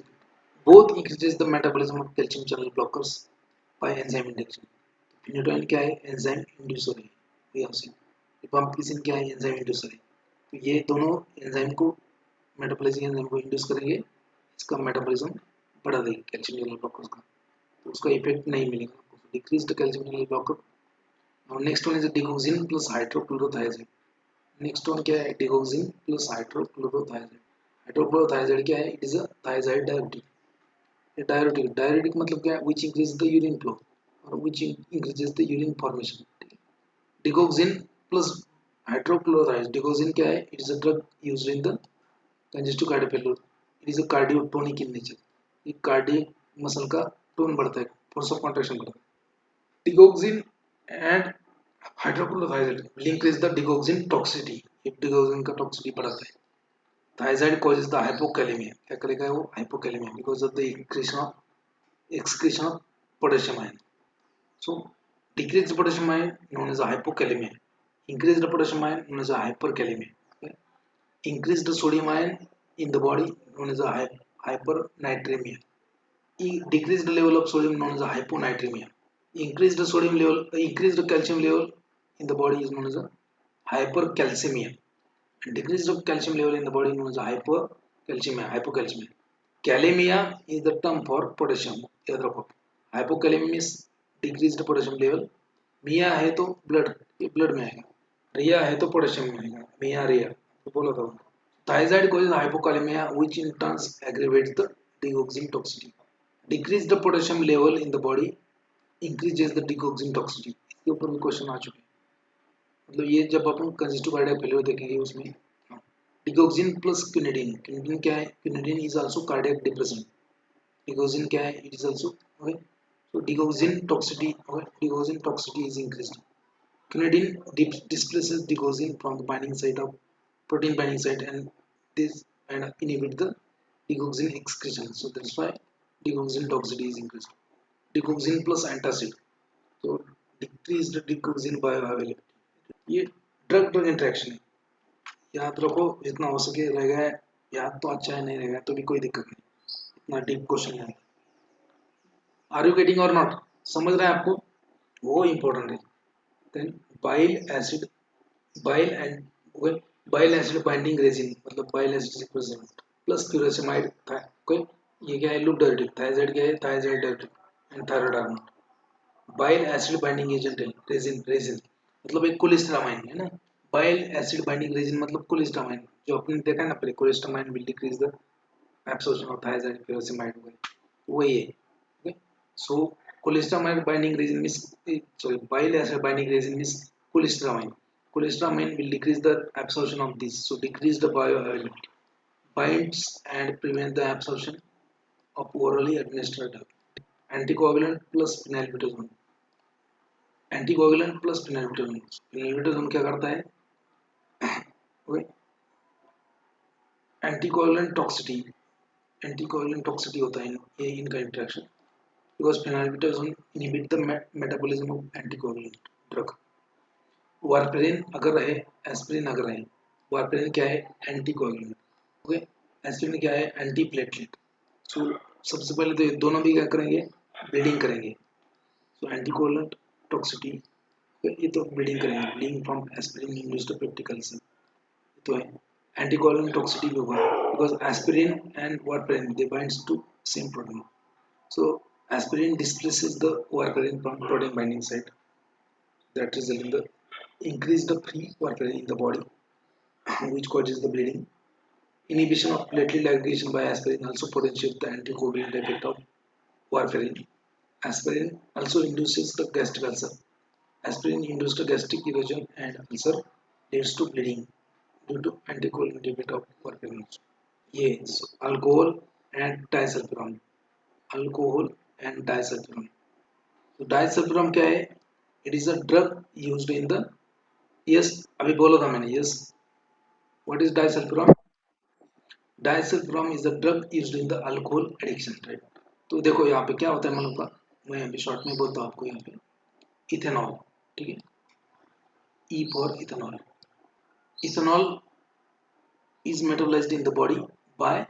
both increases the metabolism of calcium channel blockers by enzyme induction. फिनोटाइन क्या है, enzyme inducer है, ये आपसे rifampicin क्या है, एंजाइम इंड्यूसर है। तो ये दोनों एंजाइम को मेटाबॉलिज्म एंजाइम को इंड्यूस करेंगे, इसका मेटाबॉलिज्म बढ़ा देगी कैल्शियम चैनल ब्लॉकर्स का, तो उसका इफेक्ट नहीं मिलेगा, decrease the calcium channel blocker. और next one is digoxin plus hydrochlorothiazide. Next one क्या है, डिगोक्सिन प्लस हाइड्रोक्लोरोथायजाइड। हाइड्रोक्लोरोथायजाइड क्या है, it is a thiazide diuretic. Diuretic diuretic मतलब क्या है, which increase the urine flow और which increases the urine formation. Digoxin plus hydrochloride, digoxin क्या है, it is a drug used in the congestive cardio failure, it is a cardiotonic in nature, ये cardiac muscle का tone बढ़ता है, force of contraction बढ़ता है। Digoxin and hydrochloride will increase the digoxin toxicity, if digoxin का toxicity बढ़ाता है। Thiazide causes the hypokalemia, क्या करेगा वो, hypokalemia because of the excretion of potassium ion. So decrease the potassium ion known as a hypokalemia, increase the potassium ion known as a hyperkalemia, okay? Increase the sodium ion in the body known as a hypernatremia, decrease the level of sodium known as a hyponatremia, increase the sodium level, increase the calcium level in the body is known as a hypercalcemia, and decrease of calcium level in the body known as a hypercalcemia, hypocalcemia. Calemia is the term for potassium, याद रखो। hypocalemia means decreased potassium level, मिया है तो blood, ये blood में आएगा, रिया है तो potassium में आएगा, मिया रिया तो बोला था। Thiazide causes hypokalemia which in turn aggravates the digoxin toxicity. Decrease the potassium level in the body increases the digoxin toxicity, इसके ऊपर भी क्वेश्चन आ चुके हैं। मतलब ये जब अपन कंजेस्टिव कार्डियक फेलियर देखेंगे उसमें डिगोक्सिन प्लस क्विनिडीन, क्विनिडीन क्या है, quinidine is also cardiac depressant, digoxin क्या है, it is also, okay. So digoxin toxicity, okay, digoxin toxicity is increased, quinidine displaces digoxin from the binding site of protein binding site and this and inhibit the digoxin excretion, so that's why digoxin toxicity is increased. Digoxin plus antacid, so decreased digoxin bioavailability, ये drug drug interaction है, याद रखो जितना हो सके रहेगा, याद तो अच्छा है, नहीं रहेगा तो भी कोई दिक्कत नहीं, इतना डीप क्वेश्चन है। Are you getting or not, समझ रहे हैं आपको, वो इंपॉर्टेंट है। Then bile acid, bile and bile acid binding resin, मतलब बाइल एसिड प्लस फ्यूरासेमाइड था, कोई ये क्या है, लूप डायरेटिक, थायजाइड क्या है, thiazide diuretic and thyroid hormone. Bile acid binding agent है रेजिन, रेजिन मतलब एक कोलेस्ट्रामाइन है ना, बाइल एसिड बाइंडिंग रेजिन मतलब कोलेस्ट्रामाइन, जो आपने देखा है ना पहले, cholestyramine will decrease the absorption of thyroid furosemide, वही है, okay. So cholestyramine binding resin means, sorry, bile acid binding resin means cholestyramine, cholestyramine will decrease the absorption of this, so decrease the bioavailability, binds and prevent the absorption of orally administered anticoagulant plus phenylbutazone, anticoagulant plus phenylbutazone, phenylbutazone क्या करता है, anticoagulant toxicity, anticoagulant toxicity होता है ये इनका interaction, because phenylbutazone inhibit the metabolism of anticoagulant drug. Warfarin अगर रहे, aspirin अगर रहे, वारफेरिन क्या है, एंटीकोगुलेंट, ओके, एस्पिरिन क्या है, एंटी प्लेटलेट। सो सबसे पहले तो ये दोनों भी क्या करेंगे, ब्लीडिंग करेंगे, सो एंटीकोगुलेंट टॉक्सिटी, ये तो ब्लीडिंग करेंगे, bleeding from aspirin induced peptic ulcer, तो है एंटीकोगुलेंट टॉक्सिटी भी होगा, because aspirin and warfarin they binds to same protein, so aspirin displaces the warfarin from protein binding site, that result in the increased free warfarin in the body which causes the bleeding. Inhibition of platelet aggregation by aspirin also potentiates the anticoagulant effect of warfarin. Aspirin also induces the gastric ulcer. Aspirin induced gastric erosion and ulcer leads to bleeding due to anticoagulant effect of warfarin. Yes, alcohol and disulfiram. Alcohol and disulfiram. तो disulfiram क्या है, it is a drug used in the, yes अभी बोला था मैंने, yes what is disulfiram, disulfiram is a drug used in the alcohol addiction, right. तो देखो यहाँ पे क्या होता है, मतलब मैं अभी शॉर्ट में बोलता हूँ आपको, यहाँ पे इथेनॉल, ठीक है, E for ethanol, ethanol is metabolized in the body by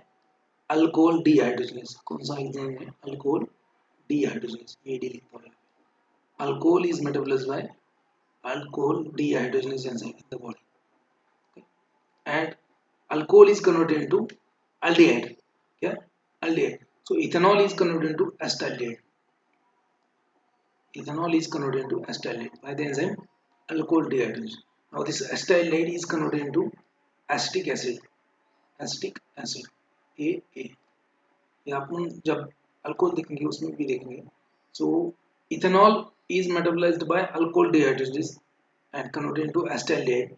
alcohol dehydrogenase, कौन सा एग्जाम है, अल्कोहल डिहाइड्रोजनेज, एडी लिखता हूँ। Alcohol is metabolised by alcohol dehydrogenase enzyme in the body, and alcohol is converted into aldehyde. Yeah, aldehyde. So ethanol is converted into acetaldehyde. Ethanol is converted into acetaldehyde by the enzyme alcohol dehydrogenase. Now this acetaldehyde is converted into acetic acid. Acetic acid, AA. ये अपन जब alcohol देखेंगे उसमें भी देखेंगे. So ethanol is metabolized by alcohol dehydrogenase and converted into acetaldehyde.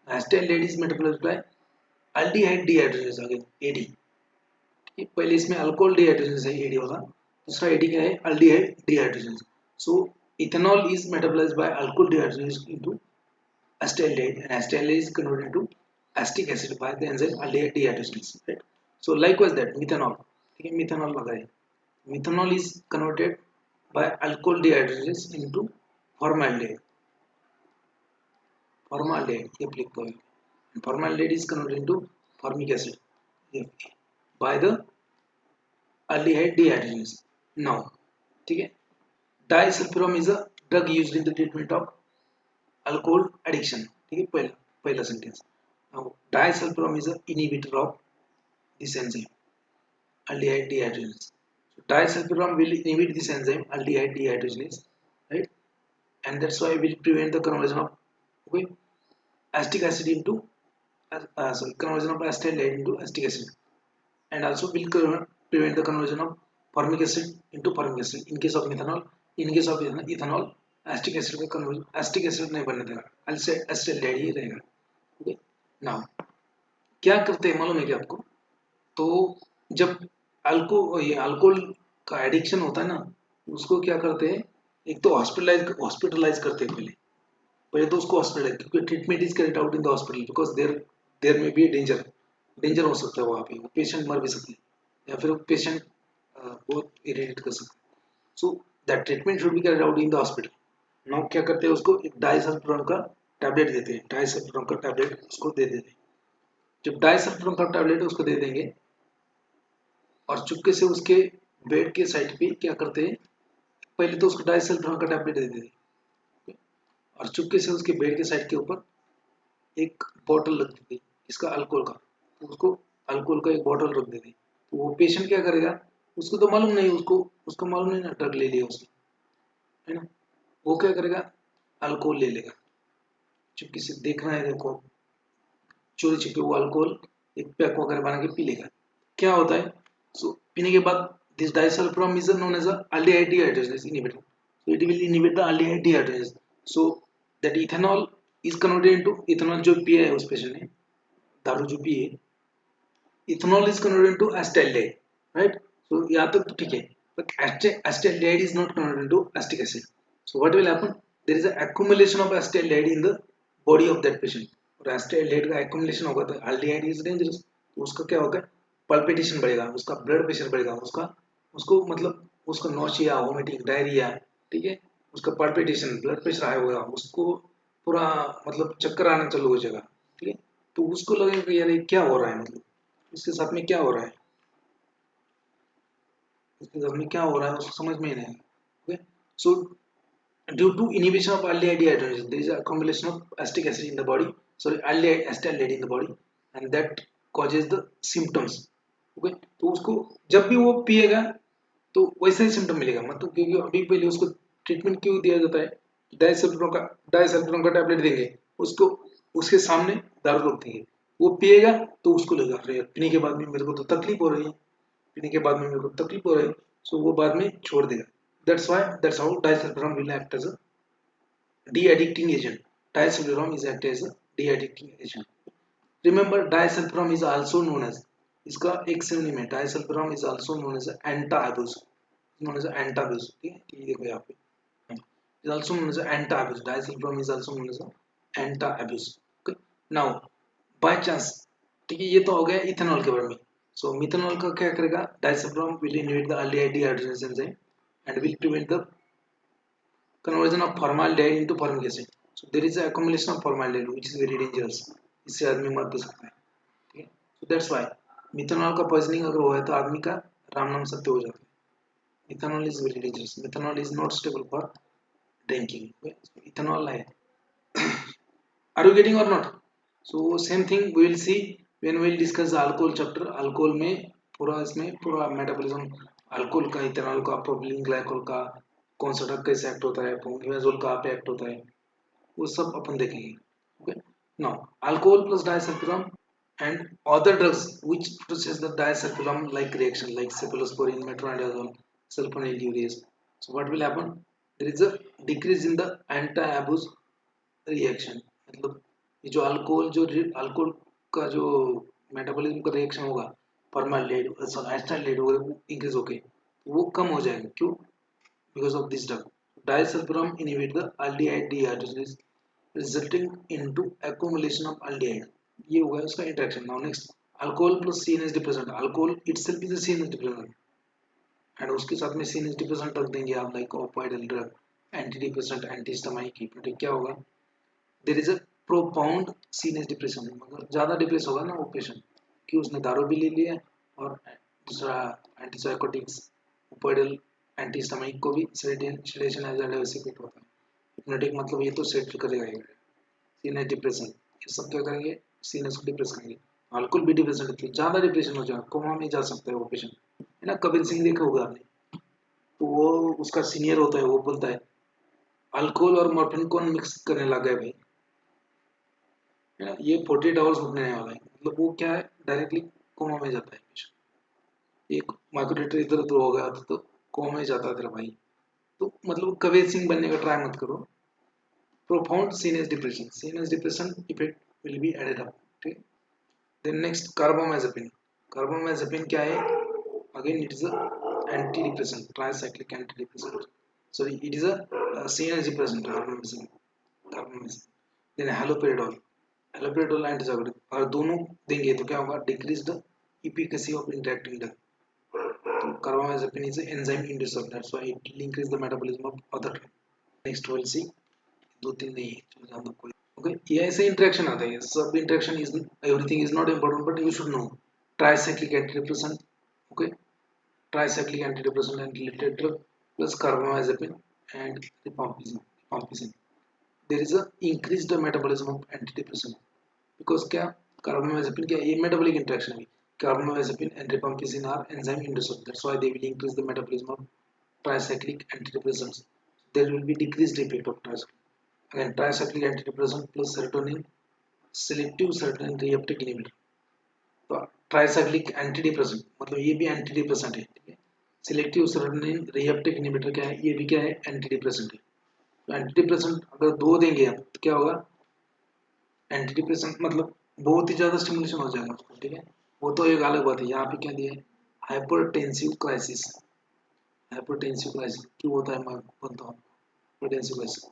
Acetaldehyde is metabolized by aldehyde dehydrogenase again, AD. पहले इसमें alcohol dehydrogenase है AD वाला, दूसरा AD क्या है, aldehyde dehydrogenase. So ethanol is metabolized by alcohol dehydrogenase into acetaldehyde, and acetaldehyde is converted into acetic acid by the enzyme aldehyde dehydrogenase. Right? So likewise that methanol, ठीक है, methanol लगाए, methanol is converted by alcohol dehydrogenase into formaldehyde. Formaldehyde ये लिख दो, formaldehyde is converted into formic acid by the aldehyde dehydrogenase. Now, ठीक है, disulfiram is a drug used in the treatment of alcohol addiction. ठीक है, पहला sentence. Now, disulfiram is a inhibitor of this enzyme aldehyde dehydrogenase. So, disulfiram will inhibit this enzyme aldehyde dehydrogenase, right? And that's why it will prevent the conversion of, okay, acetic acid into conversion of acetaldehyde into acetic acid, and also will prevent the conversion of formic acid into formic acid in case of methanol. In case of ethanol, acetic acid का conversion, acetic acid नहीं बनने देगा, acetaldehyde ही रहेगा. Okay, now क्या करते हैं मालूम है क्या आपको? तो जब अल्कोहल का एडिक्शन होता है ना, उसको क्या करते हैं, एक तो हॉस्पिटलाइज करते हैं पहले तो उसको हॉस्पिटल, क्योंकि treatment is carried out in the hospital, because there may be danger हो सकता है वहाँ पे, पेशेंट मर भी सकते हैं या फिर पेशेंट बहुत इरिटेट कर सकते हैं. So that treatment should be carried out in the hospital. Now क्या करते हैं, उसको एक डाइसल्फिरम का टैबलेट देते हैं, डाइसल्फिरम का टैबलेट उसको दे देते हैं. जब डाइसल्फिरम का टैबलेट उसको दे देंगे और चुपके से उसके बेड के साइड पे क्या करते हैं, पहले तो उसको डाइसल्फिरम का टैबलेट दे देते हैं और चुपके से उसके बेड के साइड के ऊपर एक बॉटल रख देती इसका अल्कोहल का, तो उसको अल्कोहल का एक बॉटल रख देती. तो वो पेशेंट क्या करेगा, उसको तो मालूम नहीं, उसको मालूम नहीं ना ड्रग ले लिया उसने, है ना, वो क्या करेगा, अल्कोहल ले लेगा, चुपके से देखना है, देखो चोरी छिपे वो अल्कोहल एक पैक वगैरह बना के पी लेगा. क्या होता है, सो पीने के बाद this disulfiram is known as aldehyde dehydrogenase inhibitor, so it will inhibit the aldehyde dehydrogenase. So that ethanol is converted into ethanol जो पिया है उस पेशेंट ने, दारू जो पिए, ethanol is converted into acetaldehyde, right? So यहाँ तक तो ठीक है, but acetaldehyde is not converted into acetic acid. So what will happen, there is an accumulation of acetaldehyde in the body of that patient, और acetaldehyde का accumulation होगा तो aldehyde is dangerous, तो उसका क्या होगा, पल्पिटेशन बढ़ेगा, उसका ब्लड प्रेशर बढ़ेगा, उसको मतलब उसका नोशिया, वोमिटिंग, डायरिया, ठीक है, उसका पल्पिटेशन, ब्लड प्रेशर हाई होगा, उसको पूरा मतलब चक्कर आना चालू हो जाएगा. ठीक है, तो उसको लगेगा कि यार ये क्या हो रहा है, मतलब इसके साथ में क्या हो रहा है, इसके साथ में क्या हो रहा है उसको समझ में ही नहीं. Okay, so due to inhibition of aldehyde dehydrogenase, there is a accumulation of acetic acid in the body, sorry, acetaldehyde in the body, and that causes the symptoms. Okay, तो उसको जब भी वो पिएगा तो वैसा ही सिम्टम मिलेगा, मतलब क्योंकि अभी पहले उसको ट्रीटमेंट क्यों दिया जाता है, डाइसल्फिरम का टैबलेट देंगे उसको, उसके सामने दारू रख देंगे, वो पिएगा तो उसको लगेगा अरे पीने के बाद में मेरे को तो तकलीफ हो रही है, पीने के बाद में मेरे को तकलीफ हो रही है, सो वो बाद में छोड़ देगा. That's how disulfiram will act as a de-addicting agent. Disulfiram is act as a de-addicting agent. Remember, disulfiram is also known as, इसका एक सिनोनिम है, disulfiram is also known as anti-abusive, known as anti-abusive. ठीक है, ये देखो यहाँ पे, is also known as anti-abusive. Disulfiram is also known as anti-abusive. Okay, now by chance, ठीक है, ये तो हो गया इथेनॉल के बारे में. So methanol का क्या करेगा, disulfiram will inhibit the aldehyde dehydrogenase enzyme and will prevent the conversion of formaldehyde into formic acid. So there is a accumulation of formaldehyde which is very dangerous. इससे आदमी मर भी सकता है. ठीक है, so that's why मिथेनॉल का poisoning अगर हुआ है तो आदमी का राम नाम सत्य हो जाता है. Methanol is very dangerous. Methanol is not stable for drinking. Ethanol है. Are you getting or not? So same thing we will see when we will discuss the alcohol chapter. Alcohol में पूरा इसमें पूरा मेटाबॉलिज्म अल्कोहल का, ethanol का, propylene glycol का, कौन सा ड्रग कैसे एक्ट होता है, फोमेजोल कहाँ पे एक्ट होता है, वो सब अपन देखेंगे. Okay. Now alcohol plus disulfiram and other drugs which process the disulfiram like reaction like cephalosporin, metronidazole, sulfonylurease. So what will happen? There is a decrease in the anti-abuse reaction. मतलब ये जो alcohol का जो metabolism का reaction होगा, formaldehyde acetaldehyde वगैरह वो increase होके वो कम हो जाएगा. क्यों? Because of this drug. Disulfiram inhibit the aldehyde dehydrogenase resulting into accumulation of aldehyde. ये होगा उसका interaction. Now next, alcohol plus CNS depressant. Alcohol itself is a CNS depressant and उसके साथ में सीएनएस डिप्रेसेंट रख देंगे आप, like opioid drug, anti depressant, anti histaminic hypnotic. क्या होगा? There is a profound CNS depression. मतलब ज़्यादा डिप्रेस होगा ना वो पेशेंट कि उसने दारू भी ले लिया और दूसरा एंटीसाइकोटिक्स, ओपियोइडल, एंटी हिस्टामाइनिक को भी सेडेशन एज एल इफेक्ट होता है. हिप्नोटिक मतलब ये तो सेट करेगा ही. सीनियस डिप्रेशन ये सब क्या करेंगे? सीनियस को डिप्रेस करेंगे. अल्कोहल भी डिप्रेशन है तो ज़्यादा डिप्रेशन हो जाएगा, कोमा में जा सकता है वो पेशेंट, है ना. कबीर सिंह देखा होगा आपने, तो वो उसका सीनियर होता है, वो बोलता है अल्कोहल और मॉर्फिन कौन मिक्स करने लगा है भाई, है ना. ये 48 आवर्स रुकने वाला है. मतलब वो क्या है, डायरेक्टली कोमा में जाता है पेशेंट. एक माइक्रोलीटर इधर उधर हो गया तो कोमा में जाता है तेरा भाई. तो मतलब कबीर सिंह बनने का ट्राई मत करो. Profound CNS depression effect will be added up. ठीक. Then next, carbamazepine. कार्बामेज़ेपिन क्या है? Again it is a anti depressant, tricyclic anti depressant. Sorry, it is a CNS depressant. Carbamazepine. Then haloperidol. Haloperidol antipsychotic. और दोनों देंगे तो क्या होगा? Decrease the efficacy of interacting drug. तो carbamazepine is an enzyme inducer, that's why it will increase the metabolism of other drug. Next we'll see. दो तीन नहीं है कोई. ओके, ये ऐसे इंटरेक्शन आता है. सब interaction is, everything is not important but you should know. Tricyclic antidepressant. Okay, tricyclic antidepressant and related drug plus carbamazepine and rifampicin. There is a increased metabolism of antidepressant. Because क्या, carbamazepine क्या, ये metabolic interaction है. Carbamazepine and rifampicin are enzyme inducers. That's why they will increase the metabolism of tricyclic antidepressants. There will be decreased effect of tricyclic. Again, tricyclic antidepressant plus serotonin, selective serotonin reuptake inhibitor. तो tricyclic antidepressant मतलब ये भी antidepressant है. ठीक है. Selective serotonin reuptake inhibitor क्या है? ये भी क्या है? एंटीडिप्रेसेंट है. तो एंटीडिप्रेसेंट अगर दो देंगे आप तो क्या होगा? एंटीडिप्रेसेंट मतलब बहुत ही ज़्यादा स्टिमुलेशन हो जाएगा उसको. ठीक है. वो तो एक अलग बात है. यहाँ पे क्या दिया है? Hypertensive crisis. हाइपरटेंसिव क्राइसिस क्यों होता है मैं बोलता हूँ. हाइपरटेंसिव क्राइसिस,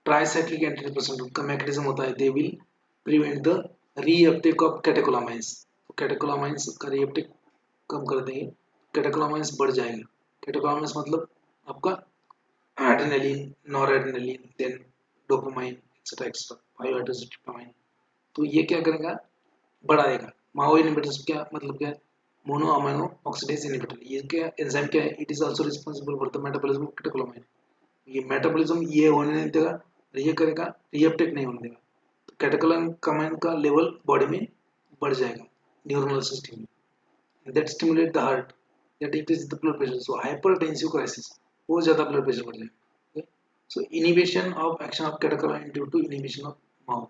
ट्राइसाइक्लिक एंटीडिप्रेसेंट का मैकेनिज्म होता है, they will prevent the reuptake of catecholamines. तो कैटेकोलामाइंस का रीअपटेक कम कर देंगे, कैटेकोलामाइंस बढ़ जाएंगे. कैटेकोलामाइंस मतलब आपका adrenaline, noradrenaline, then dopamine etcetera etcetera, 5-HT. तो ये क्या करेगा? बढ़ाएगा. माओ इनहिबिटर्स क्या मतलब क्या है? Mono amino oxidase inhibitor. ये क्या एंजाइम क्या है? It is also responsible for the metabolism of catecholamine. ये मेटाबॉलिज्म ये होने नहीं देगा, ये करेगा, रीअपटेक नहीं होने देगा. तो कैटेकोलामाइन का लेवल बॉडी में बढ़ जाएगा, न्यूरोनल सिस्टम में. That stimulate the heart, that increase the blood pressure. So hypertensive crisis, बहुत ज़्यादा ब्लड प्रेशर बढ़ जाएगा. So inhibition of action of catecholamine due to inhibition of MAO.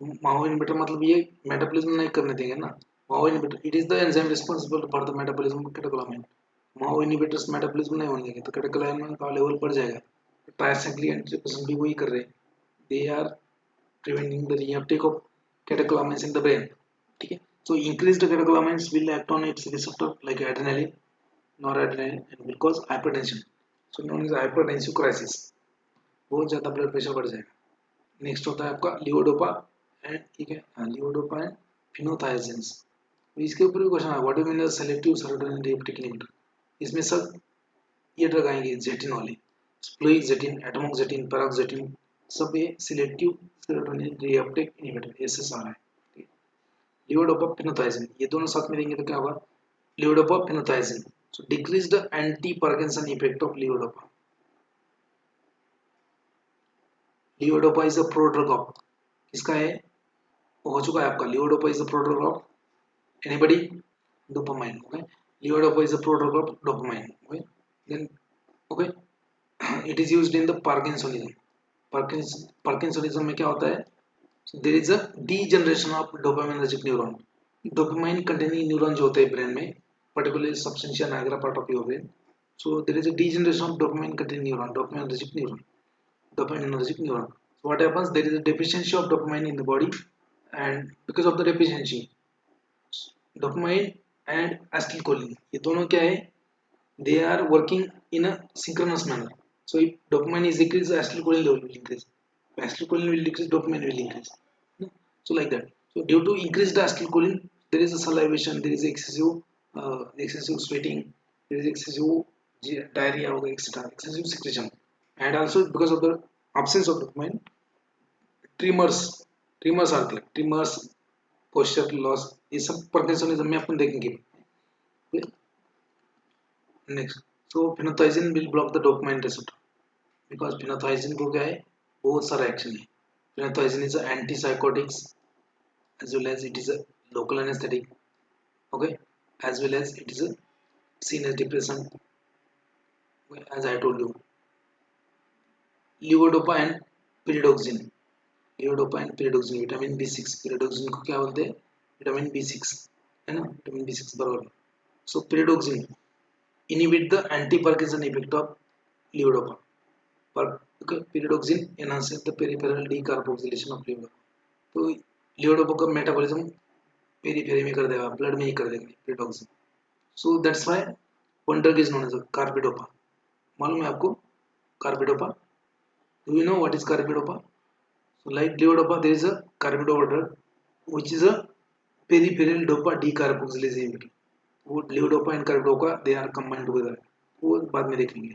MAO inhibitor मतलब ये मेटाबॉलिज्म नहीं करने देंगे ना. MAO inhibitor it is the enzyme responsible for the metabolism of catecholamine. MAO inhibitors metabolism नहीं होने देंगे तो कैटेकोलामाइन का लेवल बढ़ जाएगा. ट्राइसाइक्लिक एंटीडिप्रेसेंट भी वही कर रहे हैं. They are preventing the reuptake of catecholamines in the brain. ठीक है. So increased catecholamines will act on its receptor like adrenaline, noradrenaline and will cause hypertension. So known as hypertensive crisis. बहुत ज़्यादा blood pressure बढ़ जाएगा. Next होता है आपका लियोडोपा and, ठीक है, लियोडोपा एंड फिनोथायजेंस. इसके ऊपर भी क्वेश्चन है, what do mean the selective serotonin reuptake inhibitor. इसमें सब ये ड्रग आएंगे जेटिन वाले, फ्लोइक्सेटिन, एटमोक्सेटिन, पैरोक्सेटिन, सब ये selective serotonin reuptake inhibitor SSR है. लियोडोपा फिनोथाइसिन, ये दोनों साथ में देंगे तो क्या होगा, levodopa phenothiazine, so decrease the anti Parkinson effect of levodopa. Levodopa is a prodrug of, किसका है, हो चुका है आपका, levodopa is a prodrug of anybody, dopamine. Okay, levodopa is a prodrug of dopamine. Okay, then okay, it is used in the parkinsonism. Parkinsonism में क्या होता है, there is a degeneration of dopaminergic neuron. Dopamine containing neuron जो होते हैं brain में, particularly substantia nigra part of your brain, so there is a degeneration of dopamine containing neuron, dopaminergic neuron. So what happens, there is a deficiency of dopamine in the body, and because of the deficiency, dopamine and acetylcholine, ये दोनों क्या है, they are working in a synchronous manner. So if dopamine is decreased, acetylcholine level will increase. If acetylcholine will decrease, dopamine will increase. So like that. So due to increased acetylcholine, there is a salivation, there is excessive sweating, there is excessive diarrhea, etc. Excessive secretion, and also because of the absence of dopamine, tremors are there. Tremors, posture loss, ये सब parkinsonism में अपन देखेंगे. Next, so phenothiazine will block the dopamine receptor, because phenothiazine को क्या है, बहुत सारा एक्शन है. Phenothiazine is anti psychotics as well as it is a local anesthetic, okay, as well as it is a seen as depressant, as I told you. Levodopa and pyridoxine, levodopa and pyridoxine, vitamin B6, pyridoxine को क्या बोलते हैं, vitamin B6 है ना, vitamin B6 बराबर. सो pyridoxine inhibit the anti-Parkinson effect of levodopa. Okay, pyridoxine enhances the peripheral decarboxylation of levodopa. तो लियोडोपा का metabolism periphery में कर देगा, ब्लड में ही कर देगा pyridoxine. So that's why one drug is known as a carbidopa. मालूम है आपको carbidopa? Do you know what is carbidopa? So like levodopa, there is a carbidopa drug which is a peripheral dopa decarboxylase inhibitor. वो levodopa and carbidopa they are combined together. वो बाद में देखेंगे,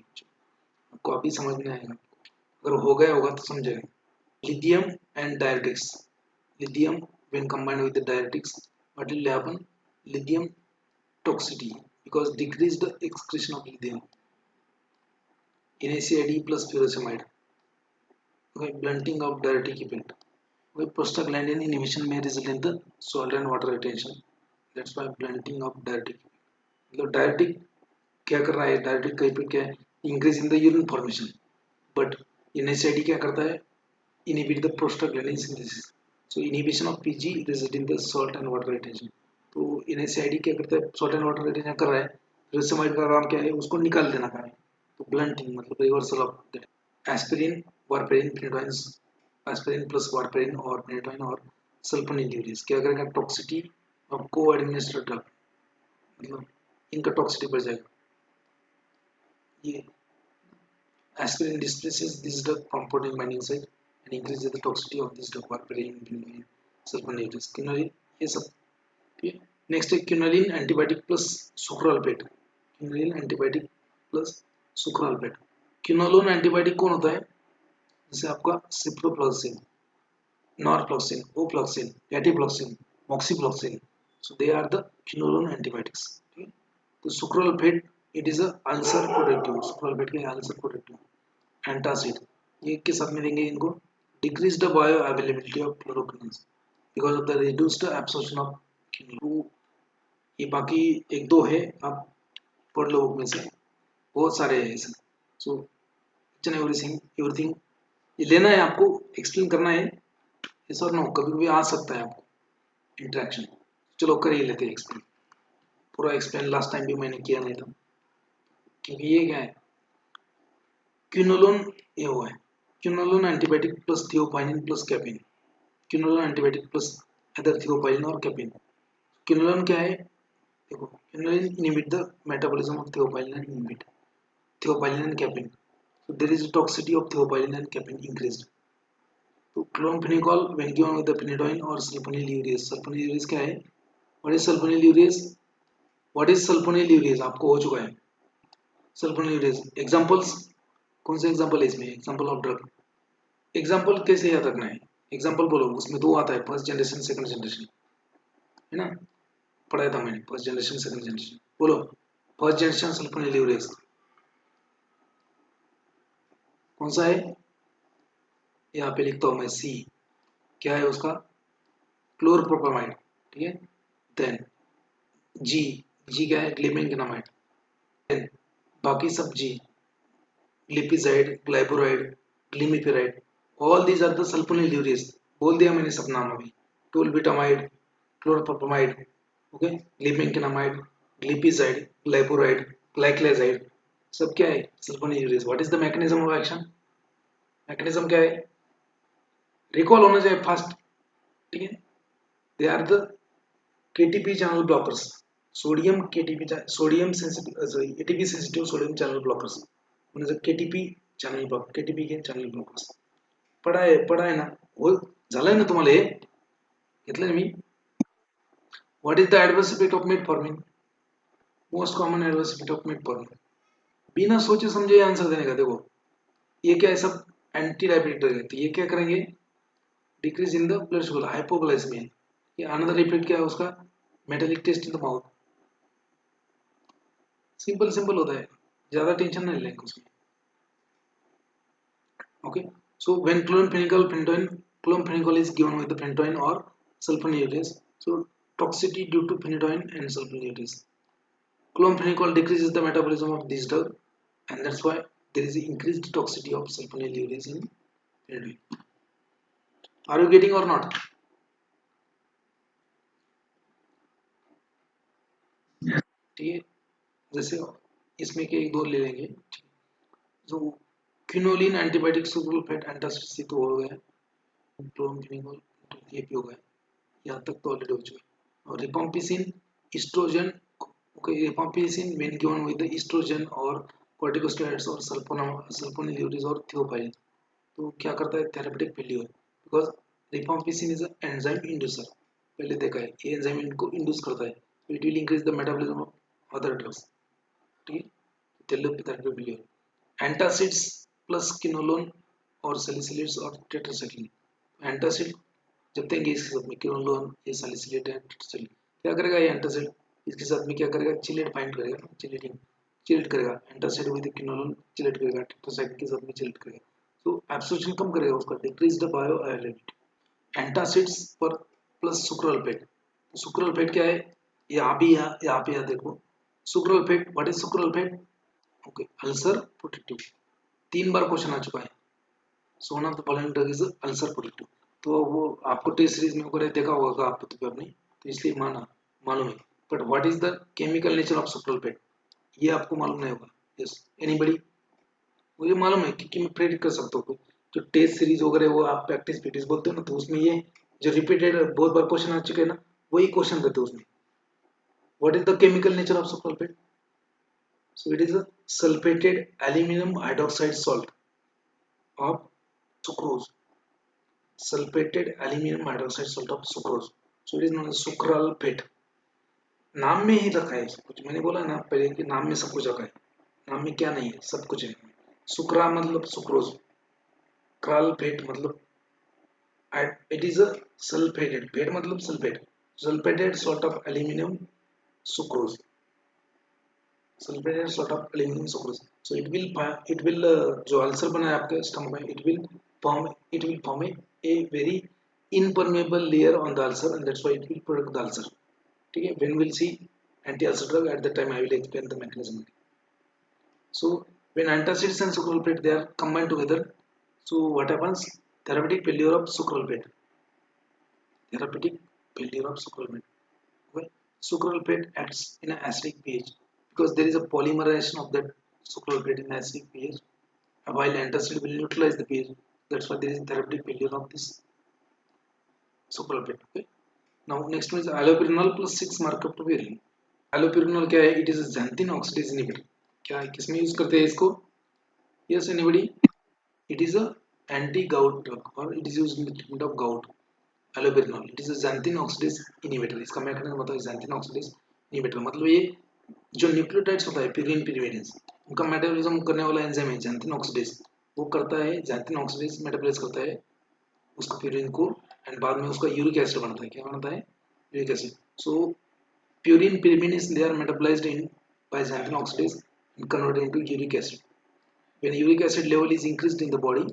आपको अभी समझ में आएगा, अगर हो गया होगा तो समझेगा. Lithium and diuretics. Lithium when combined with the diuretics, what will happen? Lithium toxicity, because decrease the excretion of lithium. NSAID plus furosemide, okay, blunting of diuretic effect. Okay, prostaglandin inhibition may result in the salt and water retention. That's why blunting of diuretic. मतलब diuretic क्या कर रहा है, diuretic का effect क्या है, increase in the urine formation, but NSAID क्या करता है, inhibit the prostaglandin synthesis. So inhibition of PG result in the salt and water retention. तो NSAID क्या करता है, salt and water retention कर रहा है, furosemide का काम क्या है, उसको निकाल देना का है. तो blunting मतलब reversal of that. Aspirin, warfarin, phenytoin, aspirin plus warfarin और phenytoin और sulfonylureas क्या करेगा, टॉक्सिटी और को एडमिनिस्ट्रेड ड्रग, मतलब इनका टॉक्सिटी बढ़ जाएगा. ये aspirin displaces this drug from protein binding site and increases the toxicity of this drug, warfarin, phenytoin, sulfonylureas, quinoline, ये सब. नेक्स्ट है quinoline antibiotic plus sucralfate. Quinoline antibiotic plus sucralfate. Quinolone antibiotic कौन होता है, जैसे आपका ciprofloxacin, norfloxacin, ofloxacin, gatifloxacin, moxifloxacin. So they are the quinolone antibiotics. तो sucralfate it is a ulcer protective, sucralfate के अल्सर प्रोटेक्टिव. एंटासिड ये के साथ में देंगे इनको, decrease the bio availability of fluoroquinolone because of the reduced absorption of quinoline. ये बाकी एक दो है, आप पढ़ लो में से, बहुत सारे हैं ऐसे. सो एवरीथिंग ये लेना है आपको, एक्सप्लेन करना है, ये सर नो कभी कभी आ सकता है आपको इंटरेक्शन. चलो कर ही लेते हैं एक्सप्लेन, पूरा एक्सप्लेन लास्ट टाइम भी मैंने किया नहीं था, क्योंकि ये क्या है, क्विनोलोन ये हुआ है, quinolone antibiotic plus theophylline plus caffeine. Quinolone antibiotic plus other theophylline और कैपिन. क्विनोलोन क्या है, देखो quinoline inhibit the metabolism of theophylline and inhibit theophylline and caffeine. So there is a toxicity of theophylline and caffeine increased. तो clonfenicol when given with the phenytoin or sulfonylureas. sulfonylureas क्या है, what is sulfonylureas? What is sulfonylureas आपको हो चुका है. sulfonylureas examples, कौन से example है इसमें, एग्जाम्पल ऑफ ड्रग. एग्जाम्पल कैसे याद रखना है, एग्जाम्पल बोलो, उसमें दो आता है, फर्स्ट जनरेशन सेकंड जनरेशन. है ना, पढ़ाया था मैंने, फर्स्ट जनरेशन सेकंड जनरेशन। बोलो फर्स्ट जनरेशन सल्फोनिलयूरेज कौन सा है, यहाँ पे लिखता हूँ मैं सी, क्या है उसका, क्लोरप्रोपामाइड, ठीक है। देन जी, जी क्या है, ग्लिमेंगिनामाइड। देन बाकी सब जी, glipizide, glyburide, glimepiride, all these are the sulfonylureas. बोल दिया मैंने सब नाम अभी, tolbutamide, chlorpropamide, okay, glibenclamide, glipizide, glyburide, gliclazide, सब क्या है, sulfonylureas. What is the mechanism of action, mechanism क्या है, रिकॉल होना चाहिए फास्ट, ठीक है। They are the KTP channel blockers, sodium KTP, sodium sensitive, sorry ATP sensitive sodium channel blockers, म्हणजे केटीपी चॅनल ब्लॉक, केटीपी के चॅनल ब्लॉकर्स। पढ़ा है ना, हो झालंय ना तुम्हाला, हे घेतलं ना मी। What is the adverse effect of metformin, most common adverse effect of metformin, बिना सोचे समझे आंसर देने का। देखो ये क्या है, सब एंटी डायबिटिक ड्रग है, तो ये क्या करेंगे, decrease in the blood sugar, hypoglycaemia. ये अनदर इफेक्ट क्या है उसका, metallic taste in the mouth. Simple simple होता है, ज्यादा टेंशन नहीं लेंगे उसमें, okay. So when chlorphenicol is given with the phenytoin or sulfonylureas, so toxicity due to phenytoin and sulfonylureas, chlorphenicol decreases the metabolism of this drug, and that's why there is increased toxicity of sulfonylureas in phenytoin. Are you getting or not? ठीक है, जैसे इसमें के एक दो ले लेंगे, जो क्विनोलिन एंटीबायोटिक सुपरफेट एंटासिड तो हो गया, क्लोरम्फेनिकोल ये भी हो गया, यहाँ तक तो ऑलरेडी हो चुका है। और rifampicin estrogen, okay, rifampicin when given with the estrogen और कॉर्टिकोस्टेरॉइड्स और सल्फोनिलयूरेज और थियोफाइलिन, तो क्या करता है, therapeutic failure, because rifampicin is a enzyme inducer, पहले देखा है, ये एंजाइम इनको इंड्यूस करता है, it will increase the metabolism of other drugs, ठीक है, therapeutic failure. Antacids plus quinolone और सैलिसिलेट्स और टेट्रासाइक्लिन, एंटासिड जब देंगे इसके साथ में किनोलोन, ये सैलिसिलेट है, टेट्रासाइक्लिन, क्या करेगा ये एंटासिड, इसके साथ में क्या करेगा, चिलेट फाइंड करेगा, चिलेटिंग चिलेट करेगा, एंटासिड विद किनोलोन चिलेट करेगा, टेट्रासाइक्लिन के साथ में चिलेट करेगा, तो एब्सॉर्प्शन कम करेगा उसका, decrease the bio availability. Antacids पर प्लस सुक्रोल्फेट, सुक्रोल्फेट क्या है, ये आप ही यहाँ पे देखो, sucralfate, what is sucralfate, okay, ulcer protective, 3 बार क्वेश्चन आ चुका है, so one of the following drug is ulcer protective, तो वो आपको टेस्ट सीरीज में वगैरह देखा होगा आप तो आपने, तो इसलिए मालूम है, but what is the chemical nature of sucralfate, ये आपको मालूम नहीं होगा, यस एनीबडी, मुझे मालूम है क्योंकि मैं प्रेडिक्ट कर सकता हूँ, जो टेस्ट सीरीज वगैरह वो आप प्रैक्टिस बोलते हो ना, तो उसमें ये जो रिपीटेड बहुत बार क्वेश्चन आ चुके हैं ना, वही क्वेश्चन रहते हैं उसमें। What is the chemical nature of sucralfate, so it is a sulfated aluminum hydroxide salt of sucrose, sulfated aluminum hydroxide salt of sucrose, so it is known as sucralfate। नाम में ही रखा है सब कुछ, मैंने बोला ना पहले कि नाम में सब कुछ रखा है, नाम में क्या नहीं है, सब कुछ है। सुक्रा मतलब सुक्रोज, क्रालफेट मतलब it is a sulfated, fate मतलब sulfate, sulfated salt of aluminium sucrose, sulfated salt of aluminum sucrose, so it will जो अल्सर बना है आपके स्टमक में, it will form a very impermeable layer on the ulcer, and that's why it will produce the ulcer, ठीक है। when we'll see anti ulcer drug, at that time I will explain the mechanism। so when antacids and sucralfate they are combined together, so what happens, therapeutic failure of sucralfate, therapeutic failure of sucralfate, okay? Sucralfate acts in an acidic pH, because there is a polymerization of that sucralfate in acidic pH, while antacid will neutralize the pH, that's why there is therapeutic failure of this sucralfate, okay? Now next one is allopurinol plus 6 markup-to-purine। allopurinol क्या है, it is a xanthine oxidase inhibitor, क्या है, किसमें use करते हैं इसको, yes anybody, it is a anti gout drug or it is used in the treatment of gout। allopurinol it is a xanthine oxidase inhibitor, इसका mechanism बताओ, xanthine oxidase inhibitor मतलब ये जो न्यूक्लियोटाइड्स होता है pyridine pyrimidines, उनका metabolism करने वाला एंजाइम है xanthine oxidase, वो करता है xanthine oxidase मेटाबॉलाइज करता है उसका pyridine को, एंड बाद में उसका यूरिक एसिड बनता है, क्या बनता है, uric acid, So purine pyrimine is they are metabolized in by xanthine oxidase and converted into uric acid. When uric acid level is increased in the body,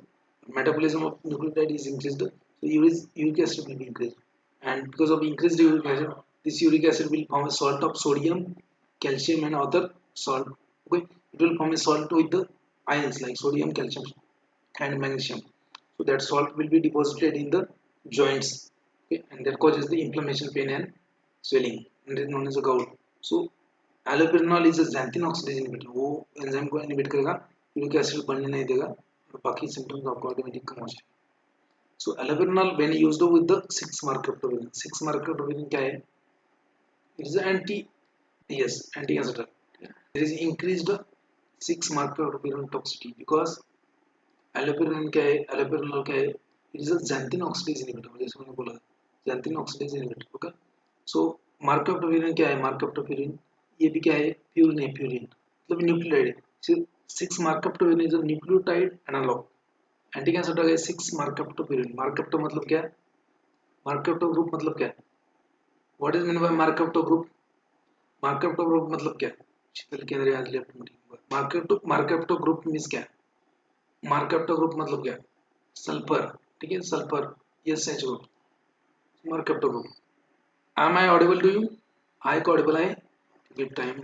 metabolism of nucleotide is increased, so uric acid will be increased. And because of increased uric acid, this uric acid will form a salt of sodium, calcium, and other salt. Okay, it will form a salt with the ions like sodium, calcium, and magnesium. So that salt will be deposited in the joints, okay, and that causes the inflammation, pain, and swelling, and it is known as a gout. So allopurinol is a xanthine oxidase inhibitor. वो enzyme को inhibit करेगा, uric acid बनने नहीं देगा और बाकी symptoms आपको automatic कम हो जाएंगे. So allopurinol when used with the 6-mark-cryptopyrin. 6-mark-cryptopyrin क्या है? It is anti, yes, anti-cancer. There is increased 6-mark-cryptopyrin toxicity because allopurinol क्या है? Allopurinol क्या है? It is a xanthine oxidase inhibitor. जैसे मैंने बोला xanthine oxidase inhibitor. Okay. So mark-cryptopyrin क्या है? Mark-cryptopyrin ये भी क्या है? Purine है, purine मतलब न्यूक्लियोटाइड है. So 6-mark-cryptopyrin is a nucleotide analog. Anti-cancer drug है 6-mark-cryptopyrin. mark-crypto मतलब क्या है? mark-crypto ग्रुप मतलब क्या है? What is meant by mark-crypto group? mark-crypto group मतलब क्या है? शीतल केंद्र आज लेफ्ट में mark-crypto ग्रुप मींस क्या है? mark-crypto ग्रुप मतलब क्या है? सल्फर, ठीक है, sulphur SH group, mark-crypto group. Am I audible to you? I को audible है? Give time.